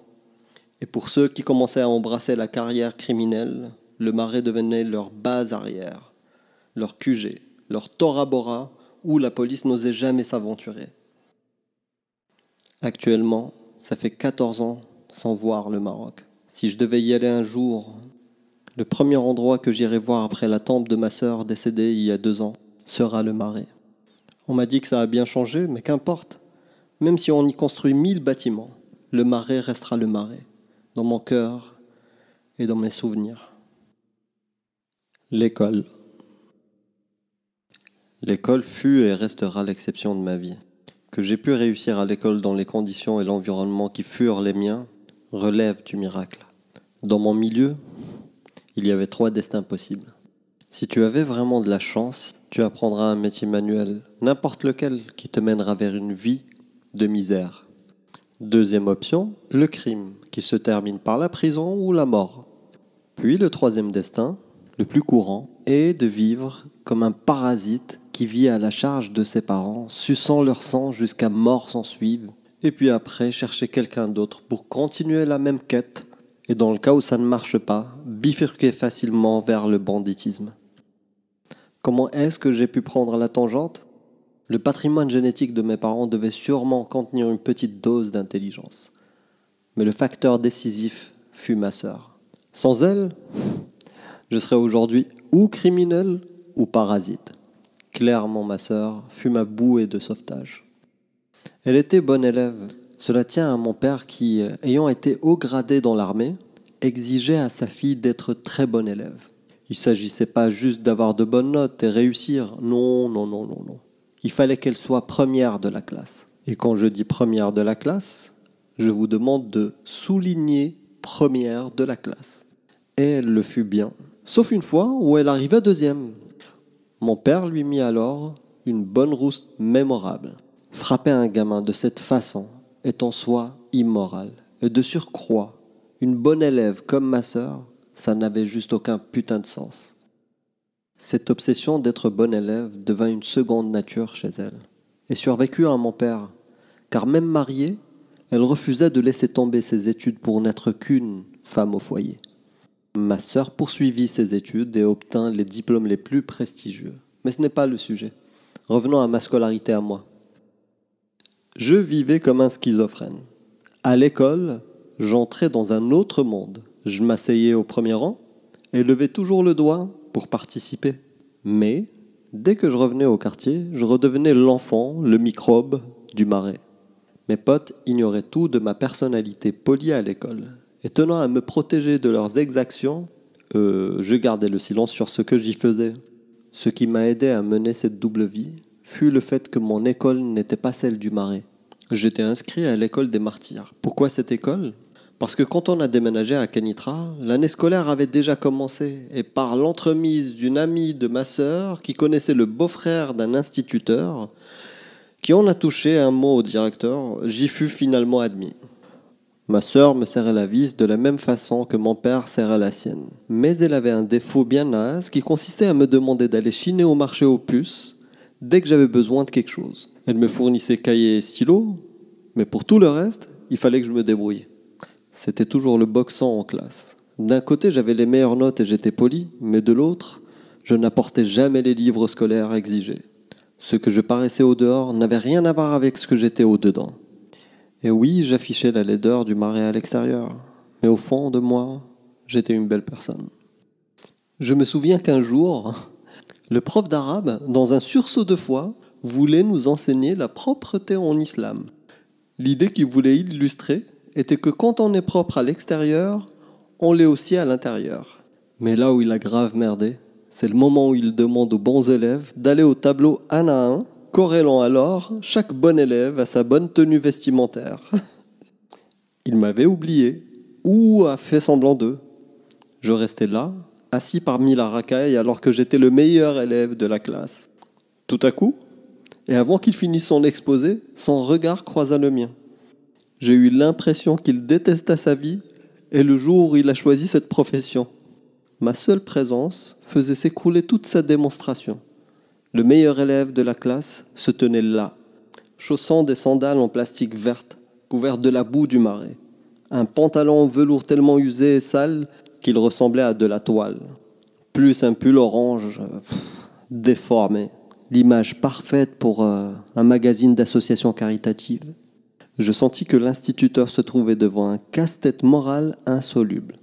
Et pour ceux qui commençaient à embrasser la carrière criminelle, le marais devenait leur base arrière, leur QG, leur Tora Bora, où la police n'osait jamais s'aventurer. Actuellement, ça fait 14 ans sans voir le Maroc. Si je devais y aller un jour, le premier endroit que j'irai voir après la tombe de ma sœur décédée il y a 2 ans sera le marais. On m'a dit que ça a bien changé, mais qu'importe. Même si on y construit 1000 bâtiments, le marais restera le marais, dans mon cœur et dans mes souvenirs. L'école. L'école fut et restera l'exception de ma vie. Que j'ai pu réussir à l'école dans les conditions et l'environnement qui furent les miens relève du miracle. Dans mon milieu, il y avait 3 destins possibles. Si tu avais vraiment de la chance, tu apprendras un métier manuel, n'importe lequel, qui te mènera vers une vie de misère. Deuxième option, le crime, qui se termine par la prison ou la mort. Puis le troisième destin, le plus courant, est de vivre comme un parasite qui vit à la charge de ses parents, suçant leur sang jusqu'à mort s'en suive, et puis après chercher quelqu'un d'autre pour continuer la même quête, et dans le cas où ça ne marche pas, bifurquer facilement vers le banditisme. Comment est-ce que j'ai pu prendre la tangente ? Le patrimoine génétique de mes parents devait sûrement contenir une petite dose d'intelligence. Mais le facteur décisif fut ma sœur. Sans elle, je serais aujourd'hui ou criminel ou parasite. Clairement, ma sœur fut ma bouée de sauvetage. Elle était bonne élève. Cela tient à mon père qui, ayant été haut gradé dans l'armée, exigeait à sa fille d'être très bonne élève. Il ne s'agissait pas juste d'avoir de bonnes notes et réussir. Non. Il fallait qu'elle soit première de la classe. Et quand je dis première de la classe, je vous demande de souligner première de la classe. Et elle le fut bien. Sauf une fois où elle arriva deuxième. Mon père lui mit alors une bonne rouste mémorable. Frapper un gamin de cette façon est en soi immoral. Et de surcroît, une bonne élève comme ma sœur, ça n'avait juste aucun putain de sens. Cette obsession d'être bonne élève devint une seconde nature chez elle et survécut à mon père, car même mariée, elle refusait de laisser tomber ses études pour n'être qu'une femme au foyer. Ma sœur poursuivit ses études et obtint les diplômes les plus prestigieux. Mais ce n'est pas le sujet. Revenons à ma scolarité à moi. Je vivais comme un schizophrène. À l'école, j'entrais dans un autre monde. Je m'asseyais au premier rang et levais toujours le doigt pour participer. Mais, dès que je revenais au quartier, je redevenais l'enfant, le microbe du marais. Mes potes ignoraient tout de ma personnalité polie à l'école. Et tenant à me protéger de leurs exactions, je gardais le silence sur ce que j'y faisais. Ce qui m'a aidé à mener cette double vie fut le fait que mon école n'était pas celle du marais. J'étais inscrit à l'école des martyrs. Pourquoi cette école ? Parce que quand on a déménagé à Kenitra, l'année scolaire avait déjà commencé. Et par l'entremise d'une amie de ma sœur qui connaissait le beau-frère d'un instituteur, qui en a touché un mot au directeur, j'y fus finalement admis. Ma sœur me serrait la vis de la même façon que mon père serrait la sienne. Mais elle avait un défaut bien naze qui consistait à me demander d'aller chiner au marché aux puces dès que j'avais besoin de quelque chose. Elle me fournissait cahiers et stylos, mais pour tout le reste, il fallait que je me débrouille. C'était toujours le boxant en classe. D'un côté, j'avais les meilleures notes et j'étais poli, mais de l'autre, je n'apportais jamais les livres scolaires exigés. Ce que je paraissais au dehors n'avait rien à voir avec ce que j'étais au dedans. Et oui, j'affichais la laideur du marais à l'extérieur, mais au fond de moi, j'étais une belle personne. Je me souviens qu'un jour, le prof d'arabe, dans un sursaut de foi, voulait nous enseigner la propreté en islam. L'idée qu'il voulait illustrer était que quand on est propre à l'extérieur, on l'est aussi à l'intérieur. Mais là où il a grave merdé, c'est le moment où il demande aux bons élèves d'aller au tableau un à un, corrélant alors chaque bon élève à sa bonne tenue vestimentaire. Il m'avait oublié, ou a fait semblant d'eux. Je restais là, assis parmi la racaille alors que j'étais le meilleur élève de la classe. Tout à coup, et avant qu'il finisse son exposé, son regard croisa le mien. J'ai eu l'impression qu'il détesta sa vie et le jour où il a choisi cette profession. Ma seule présence faisait s'écrouler toute sa démonstration. Le meilleur élève de la classe se tenait là, chaussant des sandales en plastique verte, couvertes de la boue du marais. Un pantalon en velours tellement usé et sale qu'il ressemblait à de la toile. Plus un pull orange, déformé. L'image parfaite pour un magazine d'association caritative. Je sentis que l'instituteur se trouvait devant un casse-tête moral insoluble.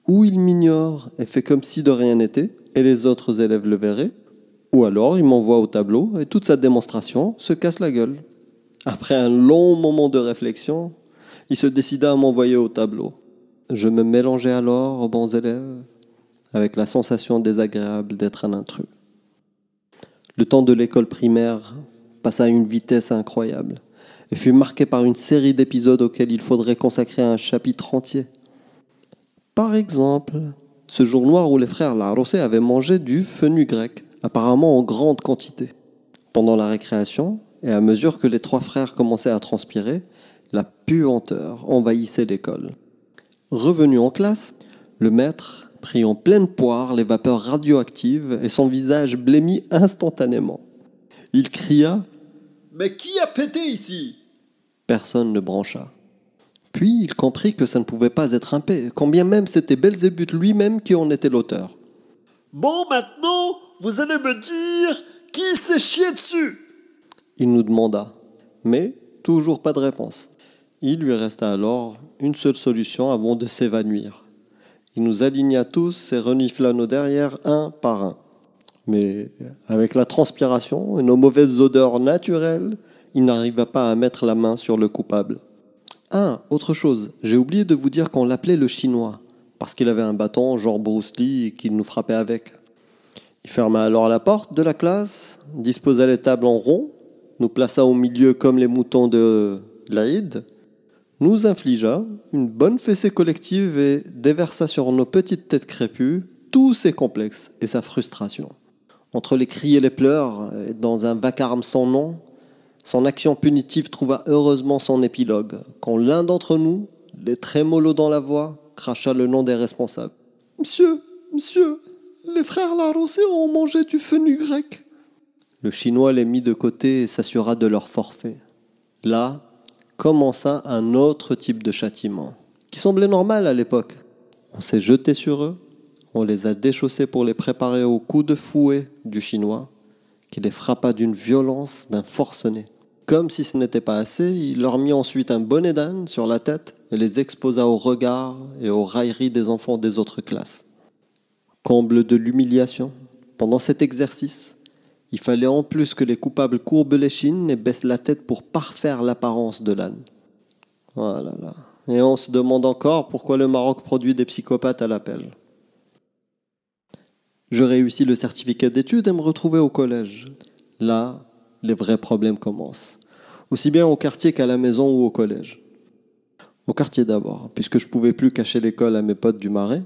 Ou il m'ignore et fait comme si de rien n'était, et les autres élèves le verraient, ou alors il m'envoie au tableau et toute sa démonstration se casse la gueule. Après un long moment de réflexion, il se décida à m'envoyer au tableau. Je me mélangeais alors aux bons élèves, avec la sensation désagréable d'être un intrus. Le temps de l'école primaire passa à une vitesse incroyable et fut marqué par une série d'épisodes auxquels il faudrait consacrer un chapitre entier. Par exemple, ce jour noir où les frères Larosse avaient mangé du fenu grec, apparemment en grande quantité. Pendant la récréation, et à mesure que les trois frères commençaient à transpirer, la puanteur envahissait l'école. Revenu en classe, le maître prit en pleine poire les vapeurs radioactives et son visage blêmit instantanément. Il cria « Mais qui a pété ici ?» Personne ne brancha. Puis il comprit que ça ne pouvait pas être un P, quand bien même c'était Belzébuth lui-même qui en était l'auteur. « Bon, maintenant, vous allez me dire qui s'est chié dessus ?» Il nous demanda, mais toujours pas de réponse. Il lui resta alors une seule solution avant de s'évanouir. Il nous aligna tous et renifla nos derrière un par un. Mais avec la transpiration et nos mauvaises odeurs naturelles, il n'arriva pas à mettre la main sur le coupable. Ah, autre chose, j'ai oublié de vous dire qu'on l'appelait le Chinois, parce qu'il avait un bâton genre Bruce Lee et qu'il nous frappait avec. Il ferma alors la porte de la classe, disposa les tables en rond, nous plaça au milieu comme les moutons de l'Aïd, nous infligea une bonne fessée collective et déversa sur nos petites têtes crépues tous ses complexes et sa frustration. Entre les cris et les pleurs, et dans un vacarme sans nom, son action punitive trouva heureusement son épilogue, quand l'un d'entre nous, les trémolos dans la voix, cracha le nom des responsables. « Monsieur, Les frères Laroussé ont mangé du fenugrec. Le Chinois les mit de côté et s'assura de leur forfait. Là, commença un autre type de châtiment, qui semblait normal à l'époque. On s'est jeté sur eux, on les a déchaussés pour les préparer au coup de fouet du Chinois, qui les frappa d'une violence d'un forcené. Comme si ce n'était pas assez, il leur mit ensuite un bonnet d'âne sur la tête et les exposa aux regards et aux railleries des enfants des autres classes. Comble de l'humiliation, pendant cet exercice, il fallait en plus que les coupables courbent l'échine et baissent la tête pour parfaire l'apparence de l'âne. Voilà, là. Et on se demande encore pourquoi le Maroc produit des psychopathes à l'appel. Je réussis le certificat d'études et me retrouvais au collège. Là, les vrais problèmes commencent. Aussi bien au quartier qu'à la maison ou au collège. Au quartier d'abord, puisque je ne pouvais plus cacher l'école à mes potes du Marais.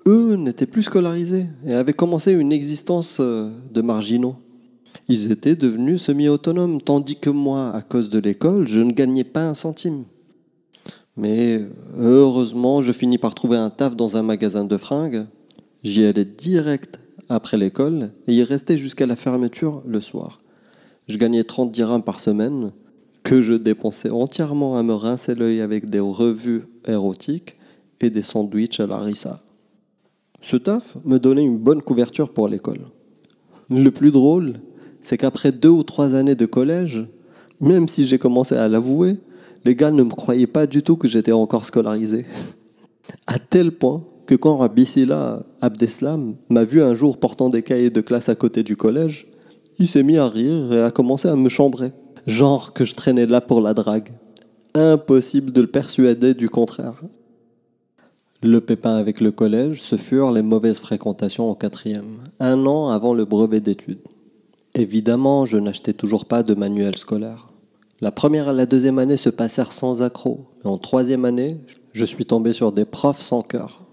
Eux n'étaient plus scolarisés et avaient commencé une existence de marginaux. Ils étaient devenus semi-autonomes, tandis que moi, à cause de l'école, je ne gagnais pas un centime. Mais heureusement, je finis par trouver un taf dans un magasin de fringues. J'y allais direct après l'école et y restais jusqu'à la fermeture le soir. Je gagnais 30 dirhams par semaine, que je dépensais entièrement à me rincer l'œil avec des revues érotiques et des sandwichs à la harissa. Ce taf me donnait une bonne couverture pour l'école. Le plus drôle, c'est qu'après 2 ou 3 années de collège, même si j'ai commencé à l'avouer, les gars ne me croyaient pas du tout que j'étais encore scolarisé. À tel point que quand Rabbi Sila Abdeslam m'a vu un jour portant des cahiers de classe à côté du collège, il s'est mis à rire et a commencé à me chambrer. Genre que je traînais là pour la drague. Impossible de le persuader du contraire. Le pépin avec le collège, ce furent les mauvaises fréquentations en 4e, 1 an avant le brevet d'études. Évidemment, je n'achetais toujours pas de manuel scolaire. La première et la 2e année se passèrent sans accroc. Et en 3e année, je suis tombé sur des profs sans cœur.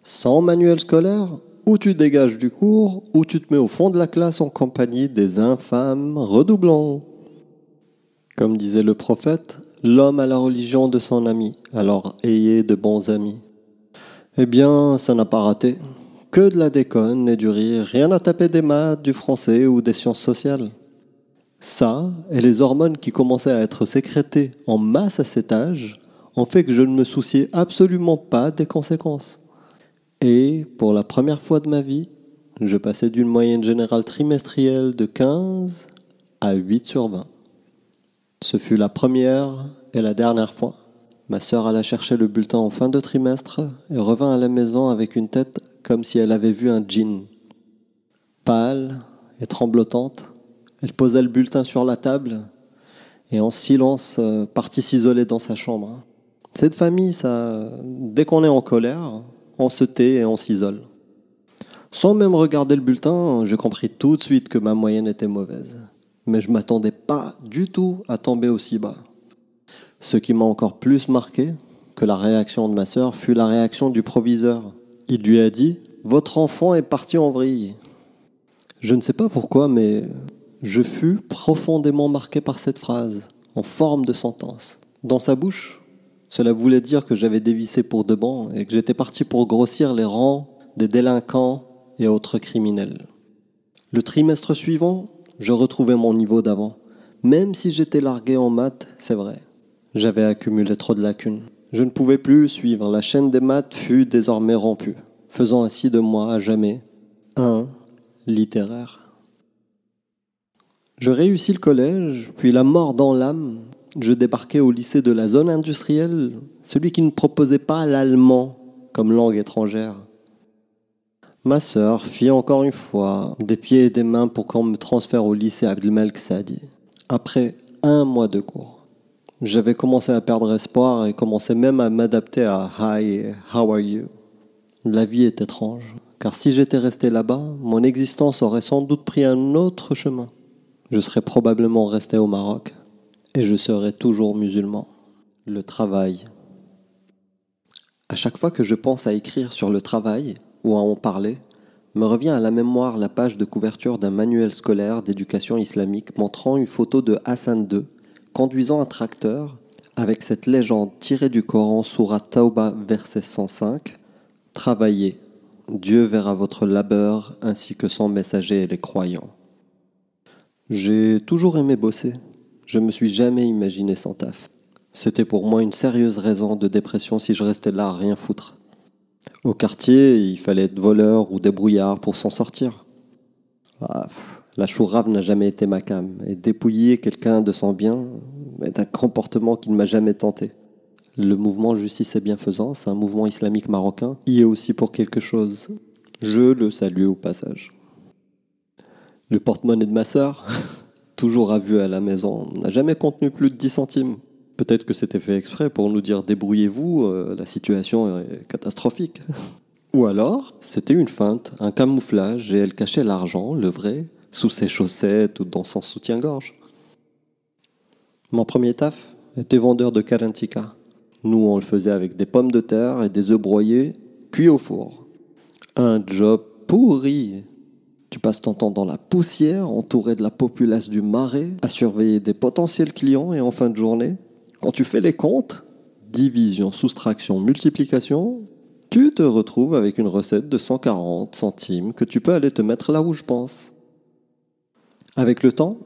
Sans manuel scolaire, ou tu dégages du cours, ou tu te mets au fond de la classe en compagnie des infâmes redoublants. Comme disait le prophète, l'homme a la religion de son ami, alors ayez de bons amis. Eh bien, ça n'a pas raté. Que de la déconne et du rire, rien à taper des maths, du français ou des sciences sociales. Ça, et les hormones qui commençaient à être sécrétées en masse à cet âge, ont fait que je ne me souciais absolument pas des conséquences. Et, pour la première fois de ma vie, je passais d'une moyenne générale trimestrielle de 15 à 8 sur 20. Ce fut la première et la dernière fois. Ma sœur alla chercher le bulletin en fin de trimestre et revint à la maison avec une tête comme si elle avait vu un djinn. Pâle et tremblotante, elle posa le bulletin sur la table et en silence partit s'isoler dans sa chambre. Cette famille, ça, dès qu'on est en colère, on se tait et on s'isole. Sans même regarder le bulletin, je compris tout de suite que ma moyenne était mauvaise. Mais je ne m'attendais pas du tout à tomber aussi bas. Ce qui m'a encore plus marqué que la réaction de ma sœur fut la réaction du proviseur. Il lui a dit « Votre enfant est parti en vrille ». Je ne sais pas pourquoi, mais je fus profondément marqué par cette phrase, en forme de sentence. Dans sa bouche, cela voulait dire que j'avais dévissé pour de bon et que j'étais parti pour grossir les rangs des délinquants et autres criminels. Le trimestre suivant, je retrouvais mon niveau d'avant. Même si j'étais largué en maths, c'est vrai. J'avais accumulé trop de lacunes. Je ne pouvais plus suivre. La chaîne des maths fut désormais rompue, faisant ainsi de moi à jamais un littéraire. Je réussis le collège, puis la mort dans l'âme. Je débarquai au lycée de la zone industrielle, celui qui ne proposait pas l'allemand comme langue étrangère. Ma sœur fit encore une fois des pieds et des mains pour qu'on me transfère au lycée Abdelmalek Saadi. Après 1 mois de cours, j'avais commencé à perdre espoir et commençais même à m'adapter à « Hi, how are you ?» La vie est étrange, car si j'étais resté là-bas, mon existence aurait sans doute pris un autre chemin. Je serais probablement resté au Maroc et je serais toujours musulman. Le travail. À chaque fois que je pense à écrire sur le travail ou à en parler, me revient à la mémoire la page de couverture d'un manuel scolaire d'éducation islamique montrant une photo de Hassan II conduisant un tracteur avec cette légende tirée du Coran, sourate Tauba, verset 105, « Travailler, Dieu verra votre labeur ainsi que son messager et les croyants. J'ai toujours aimé bosser. Je me suis jamais imaginé sans taf. C'était pour moi une sérieuse raison de dépression si je restais là à rien foutre. Au quartier, il fallait être voleur ou débrouillard pour s'en sortir. La chourave n'a jamais été ma came, et dépouiller quelqu'un de son bien est un comportement qui ne m'a jamais tenté. Le mouvement Justice et Bienfaisance, un mouvement islamique marocain, y est aussi pour quelque chose. Je le salue au passage. Le porte-monnaie de ma sœur, toujours à vue à la maison, n'a jamais contenu plus de 10 centimes. Peut-être que c'était fait exprès pour nous dire « débrouillez-vous, la situation est catastrophique ». Ou alors, c'était une feinte, un camouflage, et elle cachait l'argent, le vrai, sous ses chaussettes ou dans son soutien-gorge. Mon premier taf était vendeur de karantika. Nous, on le faisait avec des pommes de terre et des œufs broyés, cuits au four. Un job pourri. Tu passes ton temps dans la poussière, entouré de la populace du Marais, à surveiller des potentiels clients et en fin de journée, quand tu fais les comptes, division, soustraction, multiplication, tu te retrouves avec une recette de 140 centimes que tu peux aller te mettre là où je pense. Avec le temps,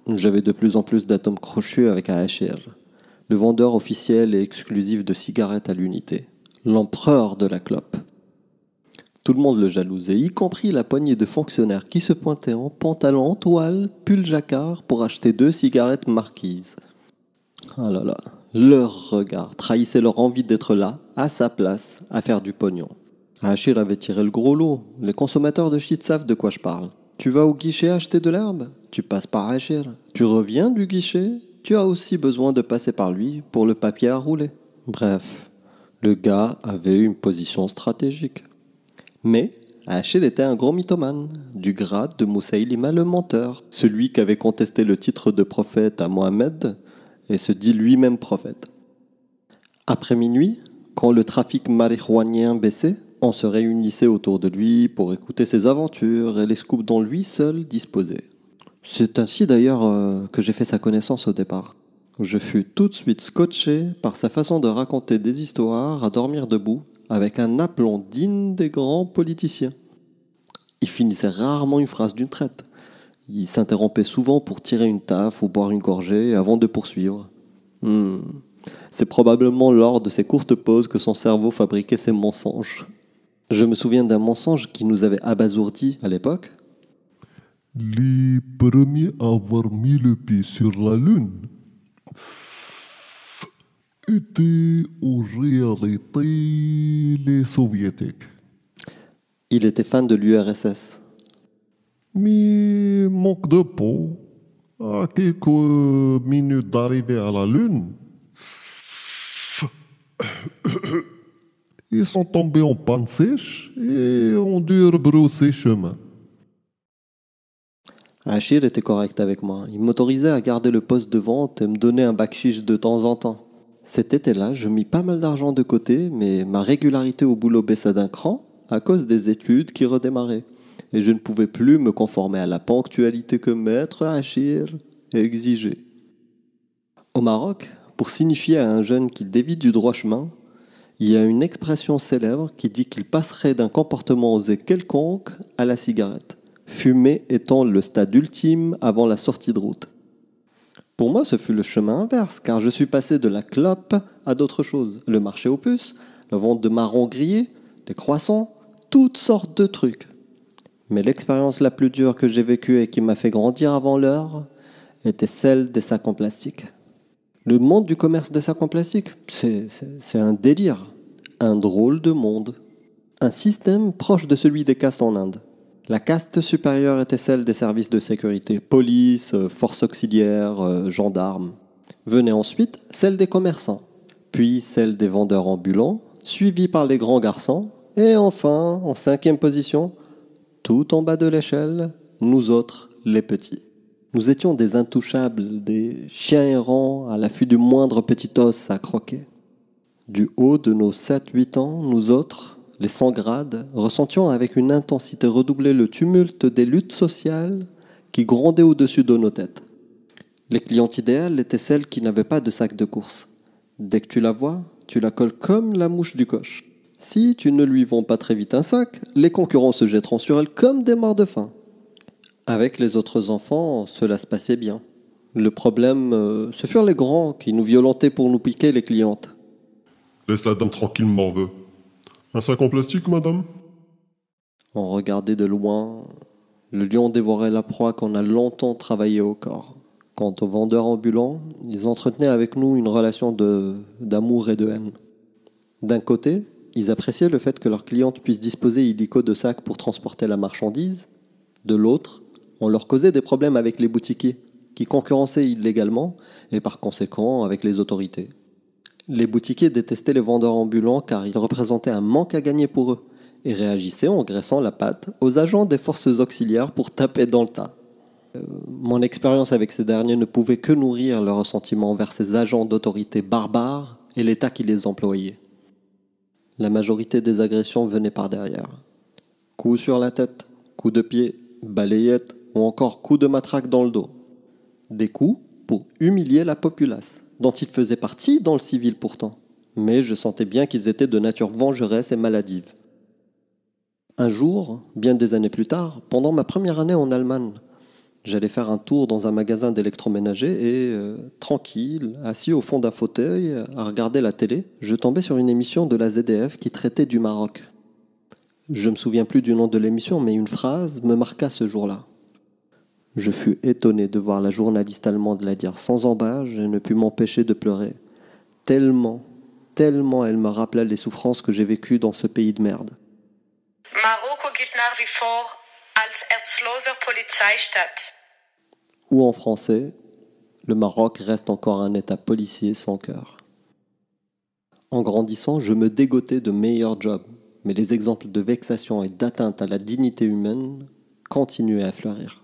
j'avais de plus en plus d'atomes crochus avec AHR, le vendeur officiel et exclusif de cigarettes à l'unité, l'empereur de la clope. Tout le monde le jalousait, y compris la poignée de fonctionnaires qui se pointaient en pantalon en toile, pull jacquard pour acheter 2 cigarettes marquises. Ah là là, leur regard trahissait leur envie d'être là, à sa place, à faire du pognon. Achir avait tiré le gros lot. Les consommateurs de shit savent de quoi je parle. Tu vas au guichet acheter de l'herbe, tu passes par Achir. Tu reviens du guichet, tu as aussi besoin de passer par lui pour le papier à rouler. Bref, le gars avait une position stratégique. Mais Achir était un gros mythomane, du grade de Moussaïlima le menteur, celui qui avait contesté le titre de prophète à Mohammed et se dit lui-même prophète. Après minuit, quand le trafic marijuanien baissait, on se réunissait autour de lui pour écouter ses aventures et les scoops dont lui seul disposait. C'est ainsi d'ailleurs que j'ai fait sa connaissance au départ. Je fus tout de suite scotché par sa façon de raconter des histoires à dormir debout avec un aplomb digne des grands politiciens. Il finissait rarement une phrase d'une traite. Il s'interrompait souvent pour tirer une taffe ou boire une gorgée avant de poursuivre. C'est probablement lors de ces courtes pauses que son cerveau fabriquait ses mensonges. Je me souviens d'un mensonge qui nous avait abasourdis à l'époque. Les premiers à avoir mis le pied sur la Lune étaient en réalité les Soviétiques. Il était fan de l'URSS. Mais manque de peau, à quelques minutes d'arriver à la Lune, ils sont tombés en panne sèche et ont dû rebrousser chemin. Achir était correct avec moi. Il m'autorisait à garder le poste de vente et me donnait un bakshish de temps en temps. Cet été-là, je mis pas mal d'argent de côté, mais ma régularité au boulot baissa d'un cran à cause des études qui redémarraient. Et je ne pouvais plus me conformer à la ponctualité que maître Achir exigeait. Au Maroc, pour signifier à un jeune qu'il dévie du droit chemin, il y a une expression célèbre qui dit qu'il passerait d'un comportement osé quelconque à la cigarette, fumer étant le stade ultime avant la sortie de route. Pour moi, ce fut le chemin inverse, car je suis passé de la clope à d'autres choses. Le marché aux puces, la vente de marrons grillés, des croissants, toutes sortes de trucs. Mais l'expérience la plus dure que j'ai vécue et qui m'a fait grandir avant l'heure était celle des sacs en plastique. Le monde du commerce des sacs en plastique, c'est un délire, un drôle de monde. Un système proche de celui des castes en Inde. La caste supérieure était celle des services de sécurité, police, forces auxiliaires, gendarmes. Venait ensuite celle des commerçants, puis celle des vendeurs ambulants, suivie par les grands garçons, et enfin, en 5e position, tout en bas de l'échelle, nous autres, les petits. Nous étions des intouchables, des chiens errants à l'affût du moindre petit os à croquer. Du haut de nos 7-8 ans, nous autres, les 100 grades, ressentions avec une intensité redoublée le tumulte des luttes sociales qui grondaient au-dessus de nos têtes. Les clientes idéales étaient celles qui n'avaient pas de sac de course. Dès que tu la vois, tu la colles comme la mouche du coche. Si tu ne lui vends pas très vite un sac, les concurrents se jetteront sur elle comme des morts de faim. Avec les autres enfants, cela se passait bien. Le problème, ce furent les grands qui nous violentaient pour nous piquer les clientes. Laisse la dame tranquille, morveux. Un sac en plastique, madame? On regardait de loin. Le lion dévorait la proie qu'on a longtemps travaillé au corps. Quant aux vendeurs ambulants, ils entretenaient avec nous une relation d'amour et de haine. D'un côté, ils appréciaient le fait que leurs clientes puissent disposer illico de sacs pour transporter la marchandise. De l'autre, on leur causait des problèmes avec les boutiquiers, qui concurrençaient illégalement et par conséquent avec les autorités. Les boutiquiers détestaient les vendeurs ambulants car ils représentaient un manque à gagner pour eux et réagissaient en graissant la patte aux agents des forces auxiliaires pour taper dans le tas. Mon expérience avec ces derniers ne pouvait que nourrir le ressentiment envers ces agents d'autorité barbares et l'État qui les employait. La majorité des agressions venaient par derrière. Coups sur la tête, coups de pied, balayettes ou encore coups de matraque dans le dos. Des coups pour humilier la populace, dont ils faisaient partie dans le civil pourtant. Mais je sentais bien qu'ils étaient de nature vengeresse et maladive. Un jour, bien des années plus tard, pendant ma première année en Allemagne, j'allais faire un tour dans un magasin d'électroménager et, tranquille, assis au fond d'un fauteuil, à regarder la télé, je tombais sur une émission de la ZDF qui traitait du Maroc. Je ne me souviens plus du nom de l'émission, mais une phrase me marqua ce jour-là. Je fus étonné de voir la journaliste allemande la dire sans embâche et ne pus m'empêcher de pleurer. Tellement elle me rappela les souffrances que j'ai vécues dans ce pays de merde. Marokko gilt nach wie vor als erzloser Polizeistaat. Ou en français, le Maroc reste encore un État policier sans cœur. En grandissant, je me dégotais de meilleurs jobs, mais les exemples de vexation et d'atteinte à la dignité humaine continuaient à fleurir.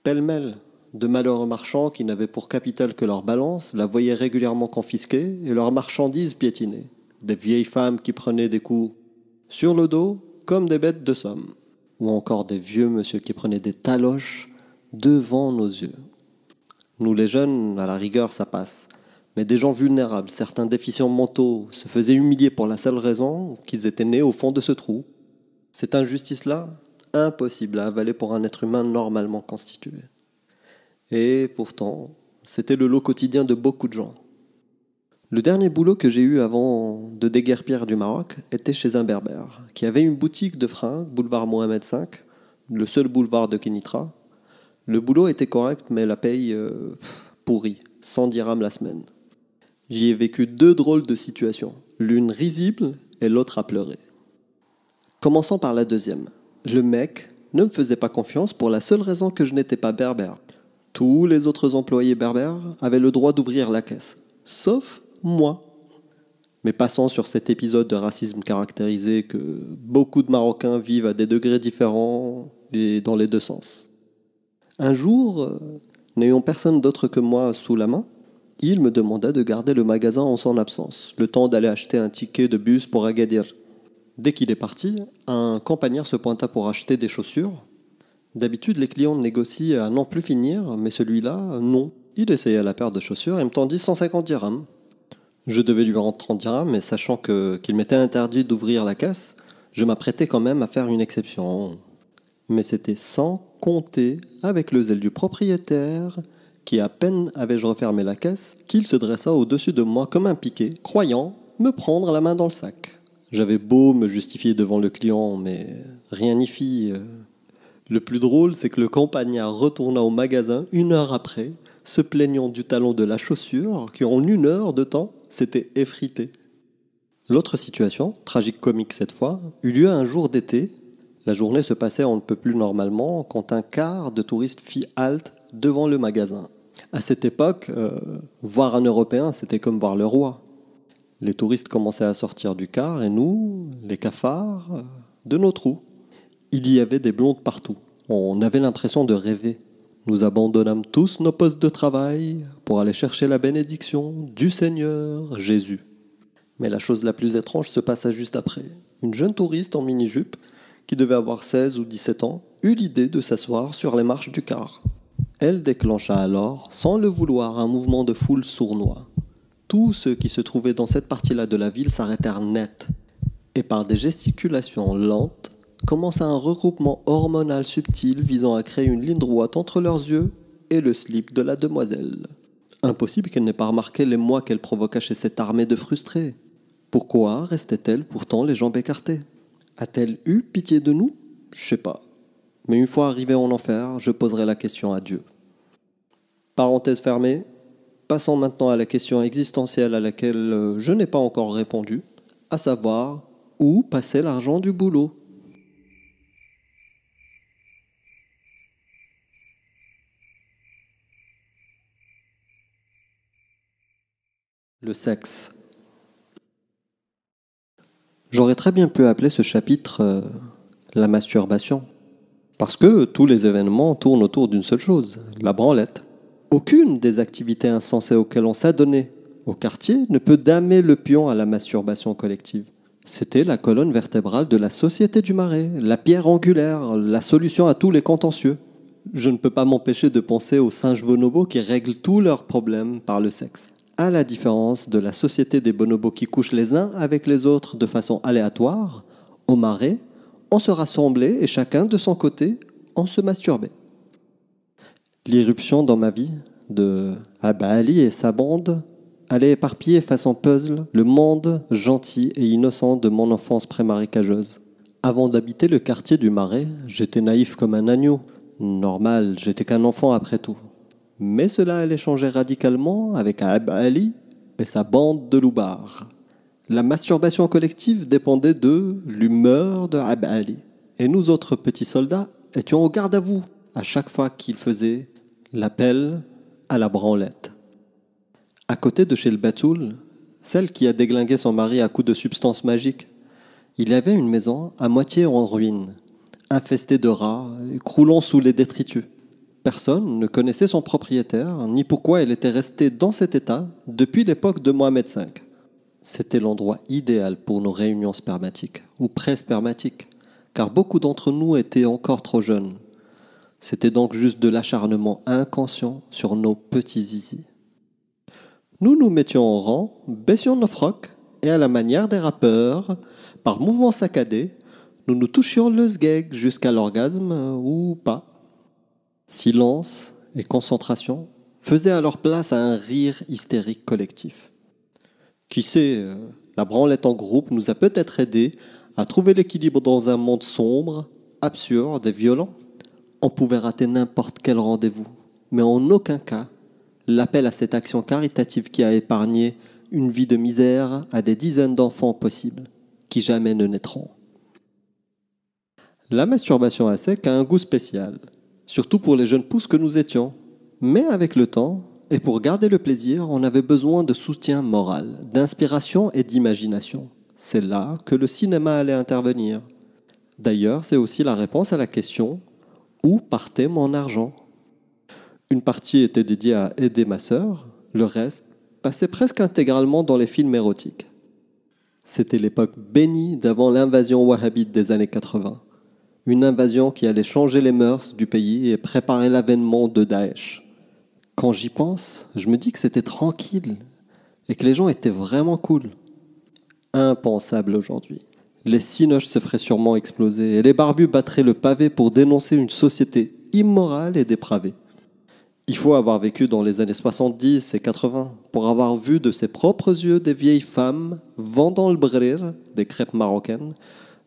Pêle-mêle, de malheureux marchands qui n'avaient pour capital que leur balance, la voyaient régulièrement confisquée et leurs marchandises piétinées. Des vieilles femmes qui prenaient des coups sur le dos comme des bêtes de somme. Ou encore des vieux monsieur qui prenaient des taloches devant nos yeux. Nous les jeunes, à la rigueur, ça passe. Mais des gens vulnérables, certains déficients mentaux, se faisaient humilier pour la seule raison qu'ils étaient nés au fond de ce trou. Cette injustice-là, impossible à avaler pour un être humain normalement constitué. Et pourtant, c'était le lot quotidien de beaucoup de gens. Le dernier boulot que j'ai eu avant de déguerpir du Maroc était chez un berbère, qui avait une boutique de fringues, boulevard Mohamed V, le seul boulevard de Kenitra. Le boulot était correct, mais la paye pourrie, 100 dirhams la semaine. J'y ai vécu 2 drôles de situations, l'une risible et l'autre à pleurer. Commençons par la deuxième. Le mec ne me faisait pas confiance pour la seule raison que je n'étais pas berbère. Tous les autres employés berbères avaient le droit d'ouvrir la caisse, sauf moi. Mais passons sur cet épisode de racisme caractérisé que beaucoup de Marocains vivent à des degrés différents et dans les deux sens. Un jour, n'ayant personne d'autre que moi sous la main, il me demanda de garder le magasin en son absence, le temps d'aller acheter un ticket de bus pour Agadir. Dès qu'il est parti, un campagnard se pointa pour acheter des chaussures. D'habitude, les clients négocient à n'en plus finir, mais celui-là, non. Il essaya la paire de chaussures et me tendit 150 dirhams. Je devais lui rendre 30 dirhams, mais sachant qu'il m'était interdit d'ouvrir la caisse, je m'apprêtais quand même à faire une exception. Mais c'était sans compter avec le zèle du propriétaire, qui à peine avais-je refermé la caisse, qu'il se dressa au-dessus de moi comme un piquet, croyant me prendre la main dans le sac. J'avais beau me justifier devant le client, mais rien n'y fit. Le plus drôle, c'est que le campagnard retourna au magasin 1 heure après, se plaignant du talon de la chaussure, qui en 1 heure de temps s'était effrité. L'autre situation, tragique comique cette fois, eut lieu un jour d'été. La journée se passait on ne peut plus normalement quand un car de touristes fit halte devant le magasin. À cette époque, voir un Européen, c'était comme voir le roi. Les touristes commençaient à sortir du car et nous, les cafards, de nos trous. Il y avait des blondes partout. On avait l'impression de rêver. Nous abandonnâmes tous nos postes de travail pour aller chercher la bénédiction du Seigneur Jésus. Mais la chose la plus étrange se passa juste après. Une jeune touriste en mini-jupe, qui devait avoir 16 ou 17 ans, eut l'idée de s'asseoir sur les marches du car. Elle déclencha alors, sans le vouloir, un mouvement de foule sournois. Tous ceux qui se trouvaient dans cette partie-là de la ville s'arrêtèrent net. et par des gesticulations lentes, commença un regroupement hormonal subtil visant à créer une ligne droite entre leurs yeux et le slip de la demoiselle. Impossible qu'elle n'ait pas remarqué l'émoi qu'elle provoqua chez cette armée de frustrés. Pourquoi restait-elle pourtant les jambes écartées? A-t-elle eu pitié de nous? Je sais pas. Mais une fois arrivé en enfer, je poserai la question à Dieu. Parenthèse fermée. Passons maintenant à la question existentielle à laquelle je n'ai pas encore répondu, à savoir, où passait l'argent du boulot? Le sexe. J'aurais très bien pu appeler ce chapitre la masturbation. Parce que tous les événements tournent autour d'une seule chose, la branlette. Aucune des activités insensées auxquelles on s'adonnait au quartier ne peut damer le pion à la masturbation collective. C'était la colonne vertébrale de la société du Marais, la pierre angulaire, la solution à tous les contentieux. Je ne peux pas m'empêcher de penser aux singes bonobos qui règlent tous leurs problèmes par le sexe. À la différence de la société des bonobos qui couchent les uns avec les autres de façon aléatoire, au Marais, on se rassemblait et chacun de son côté, on se masturbait. L'irruption dans ma vie de Abba Ali et sa bande allait éparpiller façon puzzle le monde gentil et innocent de mon enfance pré-marécageuse. Avant d'habiter le quartier du Marais, j'étais naïf comme un agneau. Normal, j'étais qu'un enfant après tout. Mais cela allait changer radicalement avec Abba Ali et sa bande de loupards. La masturbation collective dépendait de l'humeur de Abba Ali. Et nous autres petits soldats étions au garde à vous à chaque fois qu'il faisait l'appel à la branlette. À côté de chez le Batoul, celle qui a déglingué son mari à coups de substances magiques, il y avait une maison à moitié en ruine, infestée de rats et croulant sous les détritus. Personne ne connaissait son propriétaire, ni pourquoi elle était restée dans cet état depuis l'époque de Mohamed V. C'était l'endroit idéal pour nos réunions spermatiques, ou pré-spermatiques, car beaucoup d'entre nous étaient encore trop jeunes. C'était donc juste de l'acharnement inconscient sur nos petits zizi. Nous nous mettions en rang, baissions nos frocs, et à la manière des rappeurs, par mouvements saccadés, nous nous touchions le sgeg jusqu'à l'orgasme ou pas. Silence et concentration faisaient alors place à un rire hystérique collectif. Qui sait, la branlette en groupe nous a peut-être aidés à trouver l'équilibre dans un monde sombre, absurde et violent. On pouvait rater n'importe quel rendez-vous, mais en aucun cas l'appel à cette action caritative qui a épargné une vie de misère à des dizaines d'enfants possibles, qui jamais ne naîtront. La masturbation à sec a un goût spécial, surtout pour les jeunes pousses que nous étions. Mais avec le temps, et pour garder le plaisir, on avait besoin de soutien moral, d'inspiration et d'imagination. C'est là que le cinéma allait intervenir. D'ailleurs, c'est aussi la réponse à la question « Où partait mon argent ?» Une partie était dédiée à aider ma sœur, le reste passait presque intégralement dans les films érotiques. C'était l'époque bénie d'avant l'invasion wahhabite des années 80. Une invasion qui allait changer les mœurs du pays et préparer l'avènement de Daesh. Quand j'y pense, je me dis que c'était tranquille et que les gens étaient vraiment cool. Impensable aujourd'hui. Les cinoches se feraient sûrement exploser et les barbus battraient le pavé pour dénoncer une société immorale et dépravée. Il faut avoir vécu dans les années 70 et 80 pour avoir vu de ses propres yeux des vieilles femmes vendant le brir, des crêpes marocaines,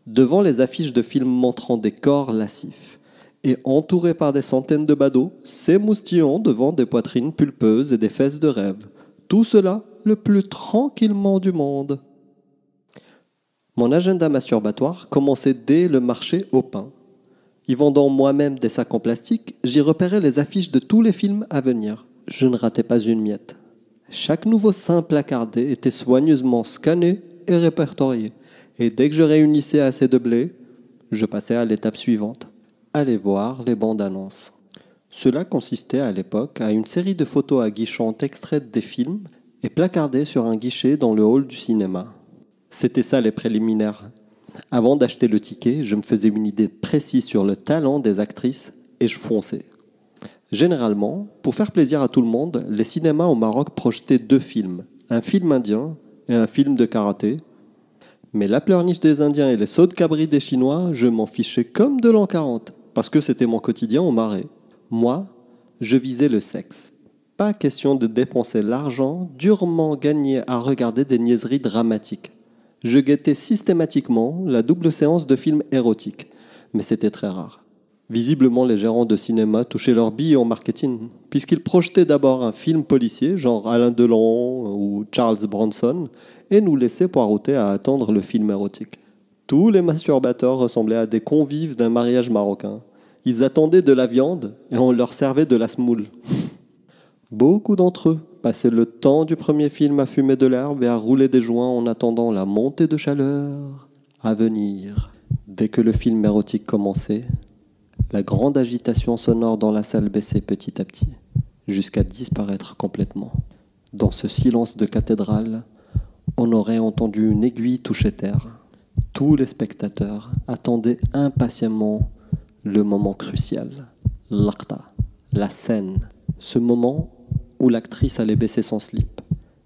devant les affiches de films montrant des corps lascifs et entourées par des centaines de badauds, s'émoustillant devant des poitrines pulpeuses et des fesses de rêve. Tout cela le plus tranquillement du monde. Mon agenda masturbatoire commençait dès le marché au pain. Y vendant moi-même des sacs en plastique, j'y repérais les affiches de tous les films à venir. Je ne ratais pas une miette. Chaque nouveau sein placardé était soigneusement scanné et répertorié. Et dès que je réunissais assez de blé, je passais à l'étape suivante. Aller voir les bandes annonces. Cela consistait à l'époque à une série de photos aguichantes extraites des films et placardées sur un guichet dans le hall du cinéma. C'était ça les préliminaires. Avant d'acheter le ticket, je me faisais une idée précise sur le talent des actrices et je fonçais. Généralement, pour faire plaisir à tout le monde, les cinémas au Maroc projetaient 2 films, un film indien et un film de karaté. Mais la pleurniche des Indiens et les sauts de cabri des Chinois, je m'en fichais comme de l'an 40, parce que c'était mon quotidien au Marais. Moi, je visais le sexe. Pas question de dépenser l'argent durement gagné à regarder des niaiseries dramatiques. Je guettais systématiquement la double séance de films érotiques, mais c'était très rare. Visiblement, les gérants de cinéma touchaient leurs billes en marketing, puisqu'ils projetaient d'abord un film policier, genre Alain Delon ou Charles Bronson, et nous laissaient poireauter à attendre le film érotique. Tous les masturbateurs ressemblaient à des convives d'un mariage marocain. Ils attendaient de la viande et on leur servait de la semoule. Beaucoup d'entre eux passaient le temps du premier film à fumer de l'herbe et à rouler des joints en attendant la montée de chaleur à venir. Dès que le film érotique commençait, la grande agitation sonore dans la salle baissait petit à petit, jusqu'à disparaître complètement. Dans ce silence de cathédrale, on aurait entendu une aiguille toucher terre. Tous les spectateurs attendaient impatiemment le moment crucial, l'aqta, la scène, ce moment où l'actrice allait baisser son slip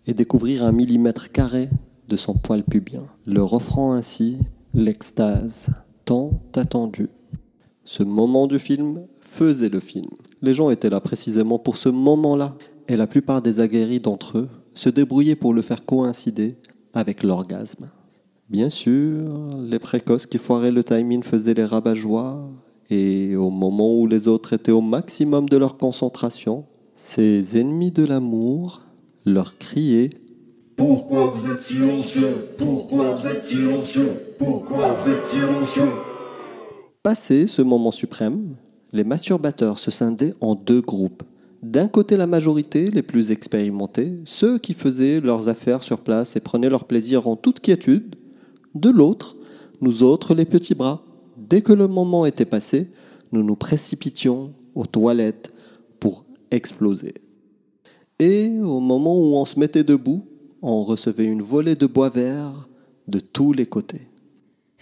et découvrir un millimètre carré de son poil pubien, leur offrant ainsi l'extase tant attendue. Ce moment du film faisait le film. Les gens étaient là précisément pour ce moment-là, et la plupart des aguerris d'entre eux se débrouillaient pour le faire coïncider avec l'orgasme. Bien sûr, les précoces qui foiraient le timing faisaient les rabat-joie, et au moment où les autres étaient au maximum de leur concentration, ces ennemis de l'amour leur criaient « Pourquoi vous êtes silencieux? Pourquoi vous êtes silencieux? Pourquoi vous êtes silencieux ?» Passé ce moment suprême, les masturbateurs se scindaient en deux groupes. D'un côté, la majorité, les plus expérimentés, ceux qui faisaient leurs affaires sur place et prenaient leur plaisir en toute quiétude. De l'autre, nous autres, les petits bras. Dès que le moment était passé, nous nous précipitions aux toilettes pour exploser. Et au moment où on se mettait debout, on recevait une volée de bois vert de tous les côtés.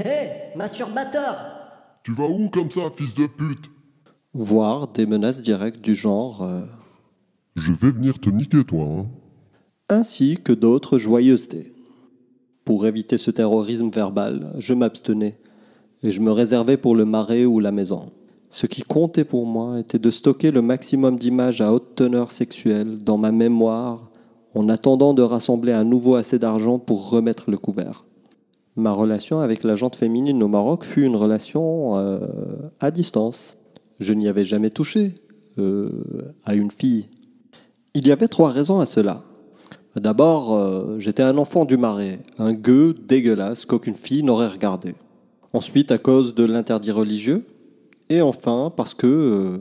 Hé, masturbateur! Tu vas où comme ça, fils de pute? Voire des menaces directes du genre Je vais venir te niquer, toi, hein. ainsi que d'autres joyeusetés. Pour éviter ce terrorisme verbal, je m'abstenais et je me réservais pour le Marais ou la maison. Ce qui comptait pour moi était de stocker le maximum d'images à haute teneur sexuelle dans ma mémoire en attendant de rassembler à nouveau assez d'argent pour remettre le couvert. Ma relation avec la gente féminine au Maroc fut une relation à distance. Je n'y avais jamais touché à une fille. Il y avait 3 raisons à cela. D'abord, j'étais un enfant du Marais, un gueux dégueulasse qu'aucune fille n'aurait regardé. Ensuite, à cause de l'interdit religieux. Et enfin, parce que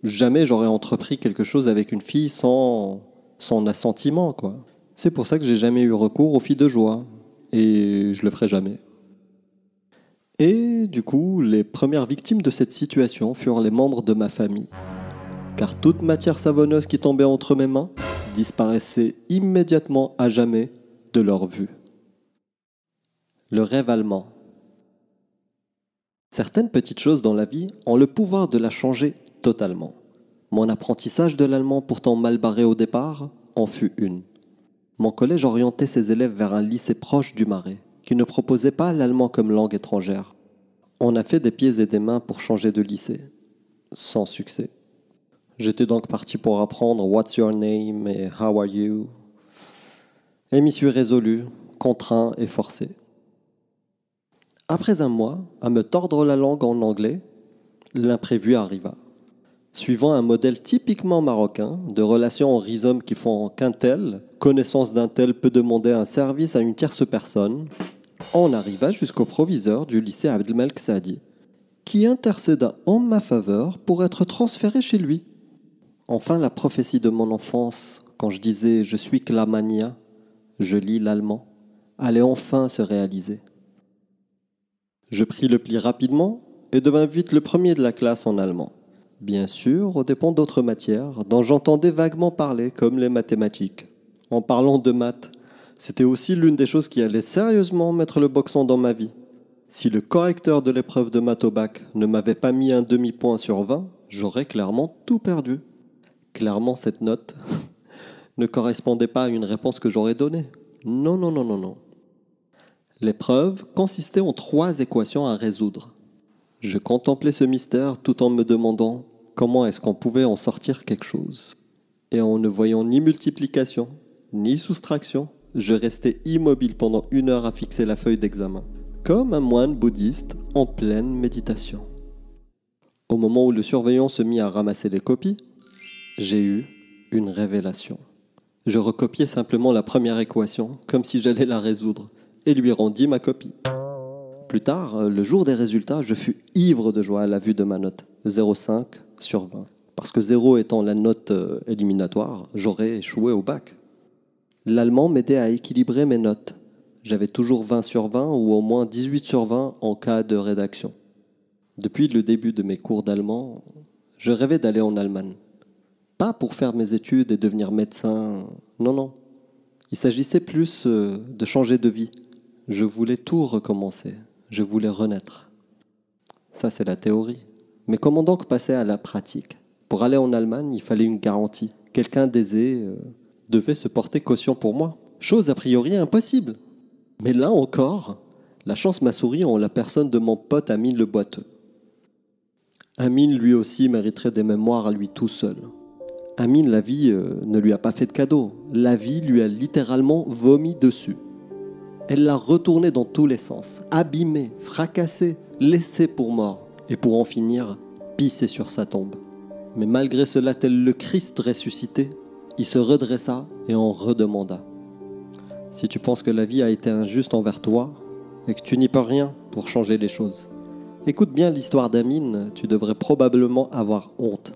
jamais j'aurais entrepris quelque chose avec une fille sans son assentiment, quoi. C'est pour ça que j'ai jamais eu recours aux filles de joie. Et je le ferai jamais. Et du coup, les premières victimes de cette situation furent les membres de ma famille. Car toute matière savonneuse qui tombait entre mes mains disparaissait immédiatement à jamais de leur vue. Le rêve allemand. Certaines petites choses dans la vie ont le pouvoir de la changer totalement. Mon apprentissage de l'allemand, pourtant mal barré au départ, en fut une. Mon collège orientait ses élèves vers un lycée proche du Marais, qui ne proposait pas l'allemand comme langue étrangère. On a fait des pieds et des mains pour changer de lycée, sans succès. J'étais donc parti pour apprendre « What's your name » et « How are you ?» et m'y suis résolu, contraint et forcé. Après un mois, à me tordre la langue en anglais, l'imprévu arriva. Suivant un modèle typiquement marocain, de relations en rhizome qui font qu'un tel, connaissance d'un tel peut demander un service à une tierce personne, on arriva jusqu'au proviseur du lycée Abdelmalek Saadi, qui intercéda en ma faveur pour être transféré chez lui. Enfin, la prophétie de mon enfance, quand je disais « je suis Klamania », je lis l'allemand, allait enfin se réaliser. Je pris le pli rapidement et devins vite le premier de la classe en allemand. Bien sûr, aux dépens d'autres matières dont j'entendais vaguement parler, comme les mathématiques. En parlant de maths, c'était aussi l'une des choses qui allait sérieusement mettre le boxon dans ma vie. Si le correcteur de l'épreuve de maths au bac ne m'avait pas mis un demi-point sur 20, j'aurais clairement tout perdu. Clairement, cette note ne correspondait pas à une réponse que j'aurais donnée. Non. L'épreuve consistait en 3 équations à résoudre. Je contemplais ce mystère tout en me demandant comment est-ce qu'on pouvait en sortir quelque chose. Et en ne voyant ni multiplication, ni soustraction, je restais immobile pendant 1 heure à fixer la feuille d'examen, comme un moine bouddhiste en pleine méditation. Au moment où le surveillant se mit à ramasser les copies, j'ai eu une révélation. Je recopiai simplement la première équation, comme si j'allais la résoudre, et lui rendis ma copie. Plus tard, le jour des résultats, je fus ivre de joie à la vue de ma note, 0,5 sur 20. Parce que 0 étant la note éliminatoire, j'aurais échoué au bac. L'allemand m'aidait à équilibrer mes notes. J'avais toujours 20 sur 20 ou au moins 18 sur 20 en cas de rédaction. Depuis le début de mes cours d'allemand, je rêvais d'aller en Allemagne. Pas pour faire mes études et devenir médecin, non. Il s'agissait plus de changer de vie. Je voulais tout recommencer. Je voulais renaître. Ça, c'est la théorie. Mais comment donc passer à la pratique ? Pour aller en Allemagne, il fallait une garantie. Quelqu'un d'aisé devait se porter caution pour moi. Chose a priori impossible. Mais là encore, la chance m'a souri en la personne de mon pote Amine le Boiteux. Amine, lui aussi, mériterait des mémoires à lui tout seul. Amine, la vie ne lui a pas fait de cadeau. La vie lui a littéralement vomi dessus. Elle l'a retourné dans tous les sens, abîmé, fracassé, laissé pour mort. Et pour en finir, pissé sur sa tombe. Mais malgré cela, tel le Christ ressuscité, il se redressa et en redemanda. Si tu penses que la vie a été injuste envers toi et que tu n'y peux rien pour changer les choses, écoute bien l'histoire d'Amine, tu devrais probablement avoir honte.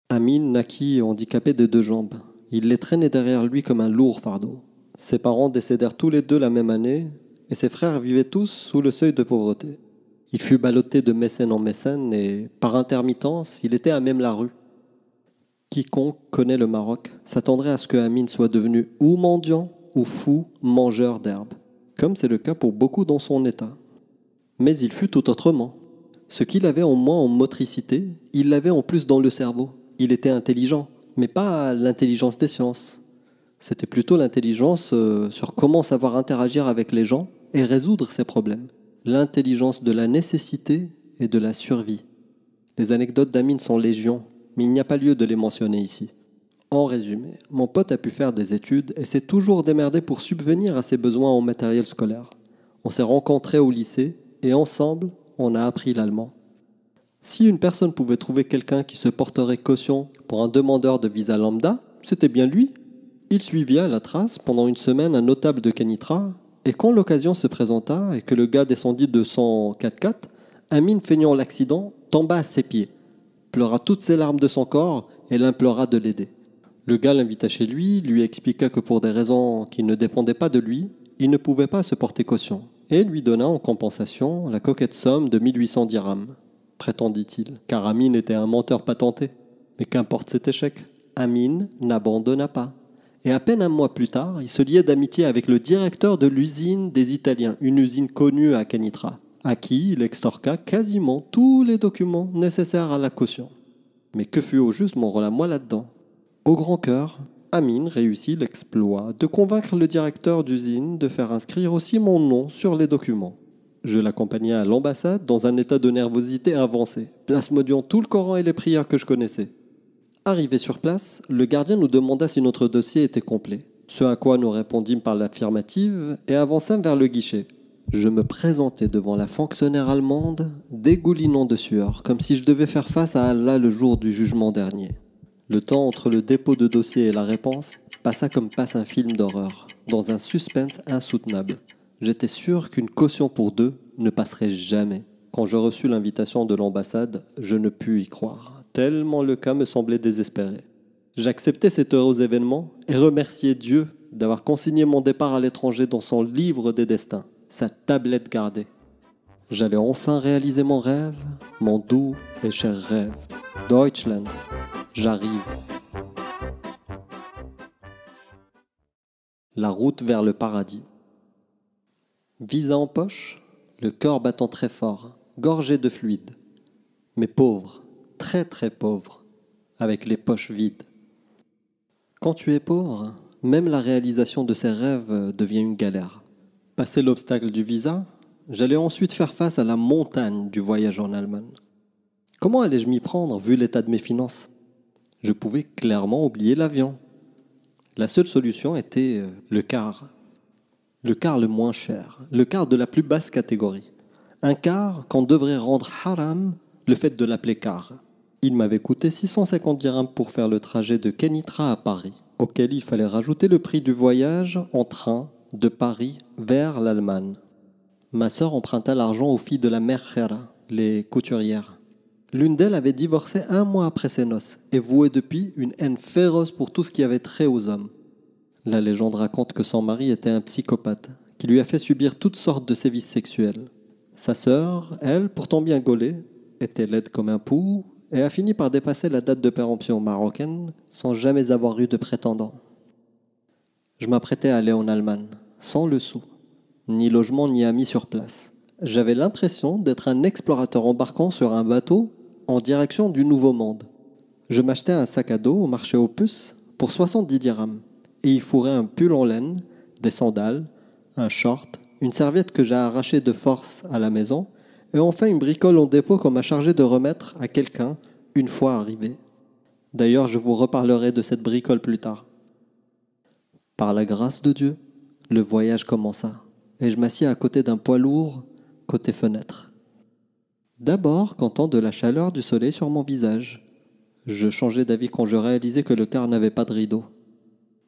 Amine naquit handicapé des 2 jambes. Il les traînait derrière lui comme un lourd fardeau. Ses parents décédèrent tous les 2 la même année et ses frères vivaient tous sous le seuil de pauvreté. Il fut ballotté de mécène en mécène et, par intermittence, il était à même la rue. Quiconque connaît le Maroc s'attendrait à ce que Amine soit devenu ou mendiant ou fou mangeur d'herbe, comme c'est le cas pour beaucoup dans son état. Mais il fut tout autrement. Ce qu'il avait en moins en motricité, il l'avait en plus dans le cerveau. Il était intelligent, mais pas l'intelligence des sciences. C'était plutôt l'intelligence sur comment savoir interagir avec les gens et résoudre ses problèmes. L'intelligence de la nécessité et de la survie. Les anecdotes d'Amine sont légion, mais il n'y a pas lieu de les mentionner ici. En résumé, mon pote a pu faire des études et s'est toujours démerdé pour subvenir à ses besoins en matériel scolaire. On s'est rencontrés au lycée et ensemble, on a appris l'allemand. Si une personne pouvait trouver quelqu'un qui se porterait caution pour un demandeur de visa lambda, c'était bien lui. Il suivit à la trace pendant 1 semaine un notable de Kenitra. Et quand l'occasion se présenta et que le gars descendit de son 4x4, Amine, feignant l'accident, tomba à ses pieds, pleura toutes ses larmes de son corps et l'implora de l'aider. Le gars l'invita chez lui expliqua que pour des raisons qui ne dépendaient pas de lui, il ne pouvait pas se porter caution et lui donna en compensation la coquette somme de 1800 dirhams, prétendit-il, car Amine était un menteur patenté. Mais qu'importe cet échec, Amine n'abandonna pas. Et à peine 1 mois plus tard, il se liait d'amitié avec le directeur de l'usine des Italiens, une usine connue à Kenitra, à qui il extorqua quasiment tous les documents nécessaires à la caution. Mais que fut au juste mon rôle à moi là-dedans ? Au grand cœur, Amine réussit l'exploit de convaincre le directeur d'usine de faire inscrire aussi mon nom sur les documents. Je l'accompagnai à l'ambassade dans un état de nervosité avancé, plasmodiant tout le Coran et les prières que je connaissais. Arrivé sur place, le gardien nous demanda si notre dossier était complet, ce à quoi nous répondîmes par l'affirmative et avançâmes vers le guichet. Je me présentai devant la fonctionnaire allemande, dégoulinant de sueur, comme si je devais faire face à Allah le jour du jugement dernier. Le temps entre le dépôt de dossier et la réponse passa comme passe un film d'horreur, dans un suspense insoutenable. J'étais sûr qu'une caution pour 2 ne passerait jamais. Quand je reçus l'invitation de l'ambassade, je ne pus y croire, tellement le cas me semblait désespéré. J'acceptais cet heureux événement et remerciais Dieu d'avoir consigné mon départ à l'étranger dans son livre des destins, sa tablette gardée. J'allais enfin réaliser mon rêve, mon doux et cher rêve. Deutschland, j'arrive. La route vers le paradis. Visa en poche, le cœur battant très fort, gorgé de fluide, mais pauvre, très très pauvre, avec les poches vides. Quand tu es pauvre, même la réalisation de ses rêves devient une galère. Passé l'obstacle du visa, j'allais ensuite faire face à la montagne du voyage en Allemagne. Comment allais-je m'y prendre vu l'état de mes finances? Je pouvais clairement oublier l'avion. La seule solution était le car. Le car le moins cher, le car de la plus basse catégorie. Un car qu'on devrait rendre haram le fait de l'appeler car. Il m'avait coûté 650 dirhams pour faire le trajet de Kenitra à Paris, auquel il fallait rajouter le prix du voyage en train de Paris vers l'Allemagne. Ma sœur emprunta l'argent aux filles de la mère Khera, les couturières. L'une d'elles avait divorcé 1 mois après ses noces et vouait depuis une haine féroce pour tout ce qui avait trait aux hommes. La légende raconte que son mari était un psychopathe qui lui a fait subir toutes sortes de sévices sexuels. Sa sœur, elle, pourtant bien gaulée, était laide comme un pou et a fini par dépasser la date de péremption marocaine sans jamais avoir eu de prétendant. Je m'apprêtais à aller en Allemagne, sans le sou, ni logement ni amis sur place. J'avais l'impression d'être un explorateur embarquant sur un bateau en direction du Nouveau Monde. Je m'achetais un sac à dos au marché aux puces pour 70 dirhams et y fourrais un pull en laine, des sandales, un short, une serviette que j'ai arrachée de force à la maison et enfin une bricole en dépôt qu'on m'a chargé de remettre à quelqu'un une fois arrivé. D'ailleurs, je vous reparlerai de cette bricole plus tard. Par la grâce de Dieu, le voyage commença et je m'assis à côté d'un poids lourd côté fenêtre. D'abord, content de la chaleur du soleil sur mon visage. Je changeais d'avis quand je réalisais que le car n'avait pas de rideau.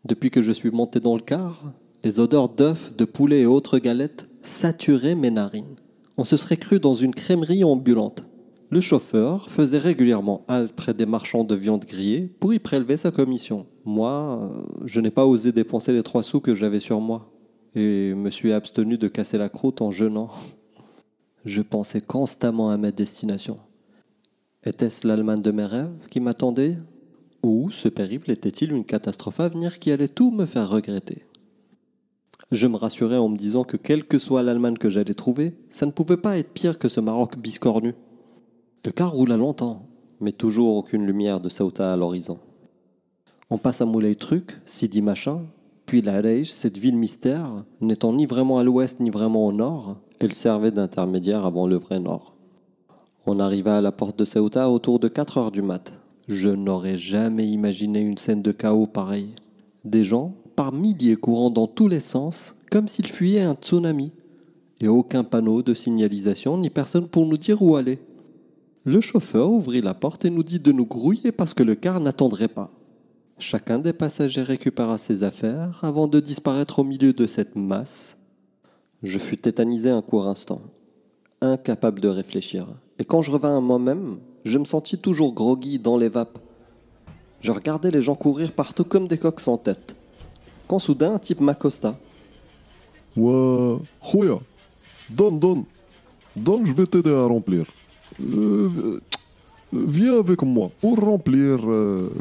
Depuis que je suis monté dans le car, les odeurs d'œufs, de poulet et autres galettes saturaient mes narines. On se serait cru dans une crèmerie ambulante. Le chauffeur faisait régulièrement halte près des marchands de viande grillée pour y prélever sa commission. Moi, je n'ai pas osé dépenser les 3 sous que j'avais sur moi et me suis abstenu de casser la croûte en jeûnant. Je pensais constamment à ma destination. Était-ce l'Allemagne de mes rêves qui m'attendait? Ou ce périple était-il une catastrophe à venir qui allait tout me faire regretter? Je me rassurais en me disant que quelle que soit l'Allemagne que j'allais trouver, ça ne pouvait pas être pire que ce Maroc biscornu. Le car roula longtemps, mais toujours aucune lumière de Ceuta à l'horizon. On passe à Moulay Truc, Sidi Machin, puis la Reich, cette ville mystère, n'étant ni vraiment à l'ouest ni vraiment au nord, elle servait d'intermédiaire avant le vrai nord. On arriva à la porte de Ceuta autour de 4 heures du mat. Je n'aurais jamais imaginé une scène de chaos pareille. Des gens, par milliers, courant dans tous les sens, comme s'ils fuyaient un tsunami. Et aucun panneau de signalisation, ni personne pour nous dire où aller. Le chauffeur ouvrit la porte et nous dit de nous grouiller parce que le car n'attendrait pas. Chacun des passagers récupéra ses affaires avant de disparaître au milieu de cette masse. Je fus tétanisé un court instant, incapable de réfléchir. Et quand je revins à moi-même, je me sentis toujours groggy dans les vapes. Je regardais les gens courir partout comme des coqs sans tête. Quand soudain, un type m'accosta. Ouais, Khoya, donne, je vais t'aider à remplir. Viens avec moi pour remplir.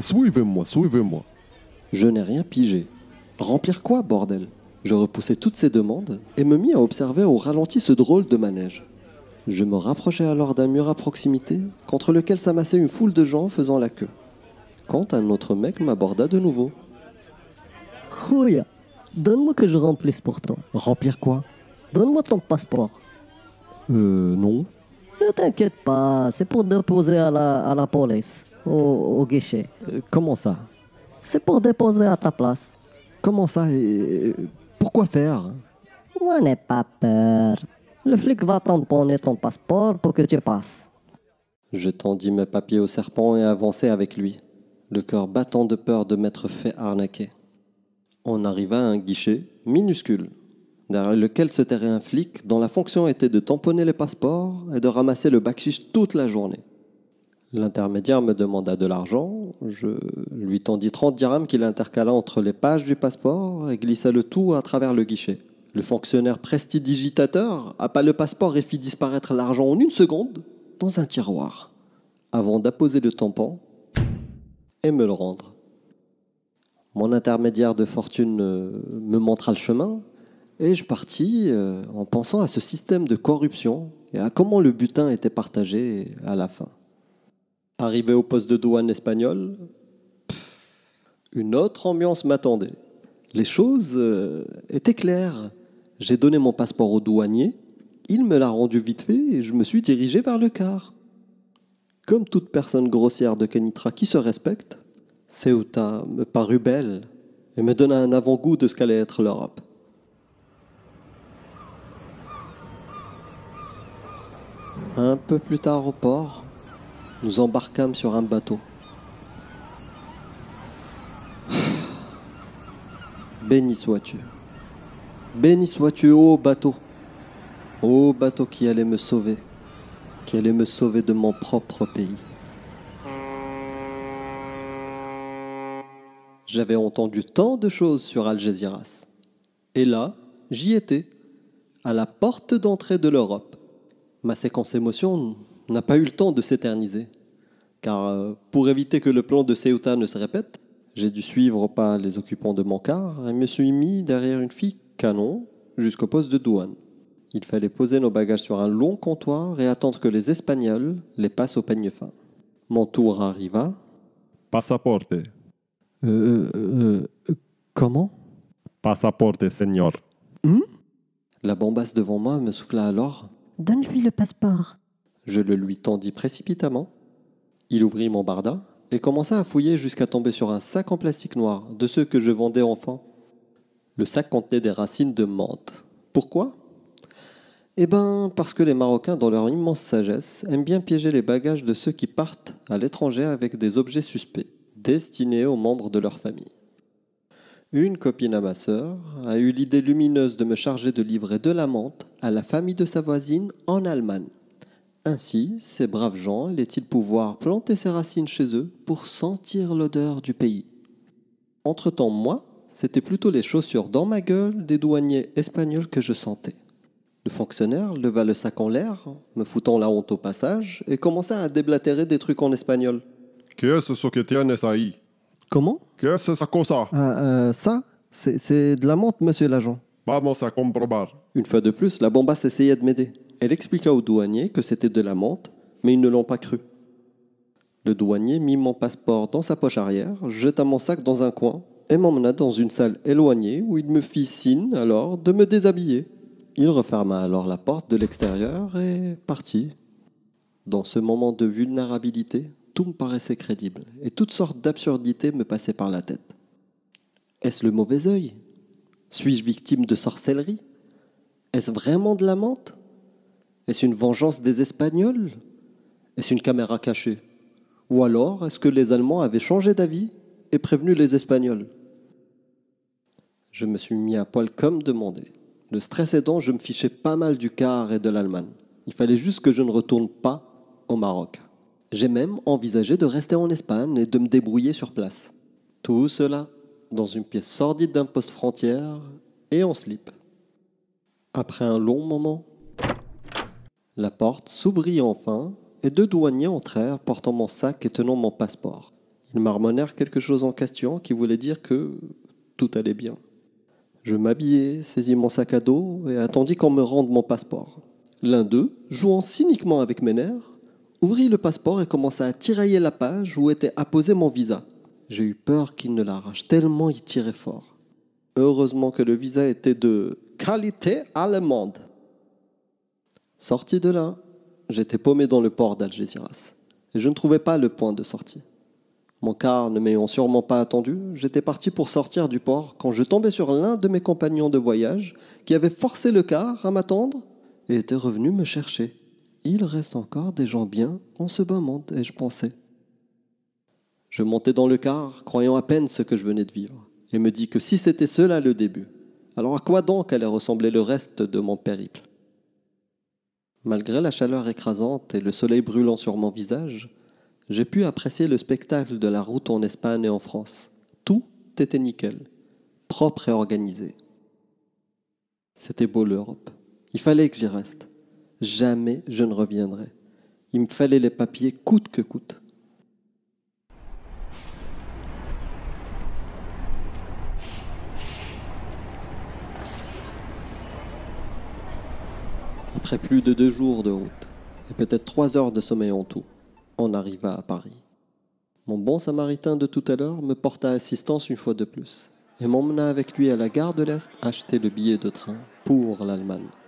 Suivez-moi. Je n'ai rien pigé. Remplir quoi, bordel? Je repoussai toutes ces demandes et me mis à observer au ralenti ce drôle de manège. Je me rapprochai alors d'un mur à proximité contre lequel s'amassait une foule de gens faisant la queue. Quand un autre mec m'aborda de nouveau. Khoya, donne-moi que je remplisse pour toi. Remplir quoi? Donne-moi ton passeport. Non. Ne t'inquiète pas, c'est pour déposer à la police, au guichet. Comment ça? C'est pour déposer à ta place. Comment ça et pourquoi faire? Moi, n'aie pas peur. Le flic va tamponner ton passeport pour que tu passes. Je tendis mes papiers au serpent et avançai avec lui, le cœur battant de peur de m'être fait arnaquer. On arriva à un guichet minuscule, derrière lequel se terrait un flic dont la fonction était de tamponner les passeports et de ramasser le bakchich toute la journée. L'intermédiaire me demanda de l'argent, je lui tendis 30 dirhams qu'il intercala entre les pages du passeport et glissa le tout à travers le guichet. Le fonctionnaire prestidigitateur appela le passeport et fit disparaître l'argent en 1 seconde dans un tiroir, avant d'apposer le tampon et me le rendre. Mon intermédiaire de fortune me montra le chemin et je partis en pensant à ce système de corruption et à comment le butin était partagé à la fin. Arrivé au poste de douane espagnol, une autre ambiance m'attendait. Les choses étaient claires. J'ai donné mon passeport au douanier, il me l'a rendu vite fait et je me suis dirigé vers le car. Comme toute personne grossière de Kenitra qui se respecte, Ceuta me parut belle et me donna un avant-goût de ce qu'allait être l'Europe. Un peu plus tard au port, nous embarquâmes sur un bateau. Béni sois-tu. Béni sois-tu, ô bateau qui allait me sauver de mon propre pays. J'avais entendu tant de choses sur Algésiras. Et là, j'y étais, à la porte d'entrée de l'Europe. Ma séquence émotion n'a pas eu le temps de s'éterniser. Car pour éviter que le plan de Ceuta ne se répète, j'ai dû suivre au pas les occupants de mon car et me suis mis derrière une fille canon jusqu'au poste de douane. Il fallait poser nos bagages sur un long comptoir et attendre que les Espagnols les passent au peigne fin. Mon tour arriva. Pasaporte. Comment ? Pasaporte, señor. La bombasse devant moi me souffla alors. Donne-lui le passeport. Je le lui tendis précipitamment. Il ouvrit mon barda et commença à fouiller jusqu'à tomber sur un sac en plastique noir, de ceux que je vendais enfant. Le sac contenait des racines de menthe. Pourquoi ? Eh ben, parce que les Marocains, dans leur immense sagesse, aiment bien piéger les bagages de ceux qui partent à l'étranger avec des objets suspects, destinés aux membres de leur famille. Une copine à ma sœur a eu l'idée lumineuse de me charger de livrer de la menthe à la famille de sa voisine en Allemagne. Ainsi, ces braves gens allaient-ils pouvoir planter ses racines chez eux pour sentir l'odeur du pays. Entre-temps, moi, c'était plutôt les chaussures dans ma gueule des douaniers espagnols que je sentais. Le fonctionnaire leva le sac en l'air, me foutant la honte au passage, et commença à déblatérer des trucs en espagnol. ¿Qué es eso que tienes ahí? Comment ? ¿Qué es esa cosa? Ça, c'est de la menthe, monsieur l'agent. Vamos a comprobar. Une fois de plus, la bombasse essayait de m'aider. Elle expliqua au douanier que c'était de la menthe, mais ils ne l'ont pas cru. Le douanier mit mon passeport dans sa poche arrière, jeta mon sac dans un coin et m'emmena dans une salle éloignée où il me fit signe alors de me déshabiller. Il referma alors la porte de l'extérieur et partit. Dans ce moment de vulnérabilité, tout me paraissait crédible et toutes sortes d'absurdités me passaient par la tête. Est-ce le mauvais œil ? Suis-je victime de sorcellerie ? Est-ce vraiment de la menthe ? Est-ce une vengeance des Espagnols ? Est-ce une caméra cachée ? Ou alors, est-ce que les Allemands avaient changé d'avis et prévenu les Espagnols ? Je me suis mis à poil comme demandé. Le stress aidant, je me fichais pas mal du car et de l'Allemagne. Il fallait juste que je ne retourne pas au Maroc. J'ai même envisagé de rester en Espagne et de me débrouiller sur place. Tout cela dans une pièce sordide d'un poste frontière et en slip. Après un long moment, la porte s'ouvrit enfin et deux douaniers entrèrent portant mon sac et tenant mon passeport. Ils marmonnèrent quelque chose en question qui voulait dire que tout allait bien. Je m'habillai, saisis mon sac à dos et attendis qu'on me rende mon passeport. L'un d'eux, jouant cyniquement avec mes nerfs, ouvrit le passeport et commença à tirailler la page où était apposé mon visa. J'ai eu peur qu'il ne l'arrache tellement il tirait fort. Heureusement que le visa était de qualité allemande. Sorti de là, j'étais paumé dans le port d'Algésiras et je ne trouvais pas le point de sortie. Mon car ne m'ayant sûrement pas attendu, j'étais parti pour sortir du port quand je tombais sur l'un de mes compagnons de voyage qui avait forcé le car à m'attendre et était revenu me chercher. Il reste encore des gens bien en ce bas monde, ai-je pensé. Je montai dans le car, croyant à peine ce que je venais de vivre, et me dis que si c'était cela le début, alors à quoi donc allait ressembler le reste de mon périple ? Malgré la chaleur écrasante et le soleil brûlant sur mon visage, j'ai pu apprécier le spectacle de la route en Espagne et en France. Tout était nickel, propre et organisé. C'était beau l'Europe. Il fallait que j'y reste. Jamais je ne reviendrai. Il me fallait les papiers coûte que coûte. Après plus de 2 jours de route, et peut-être 3 heures de sommeil en tout, on arriva à Paris. Mon bon samaritain de tout à l'heure me porta assistance une fois de plus, et m'emmena avec lui à la gare de l'Est acheter le billet de train pour pour l'Allemagne.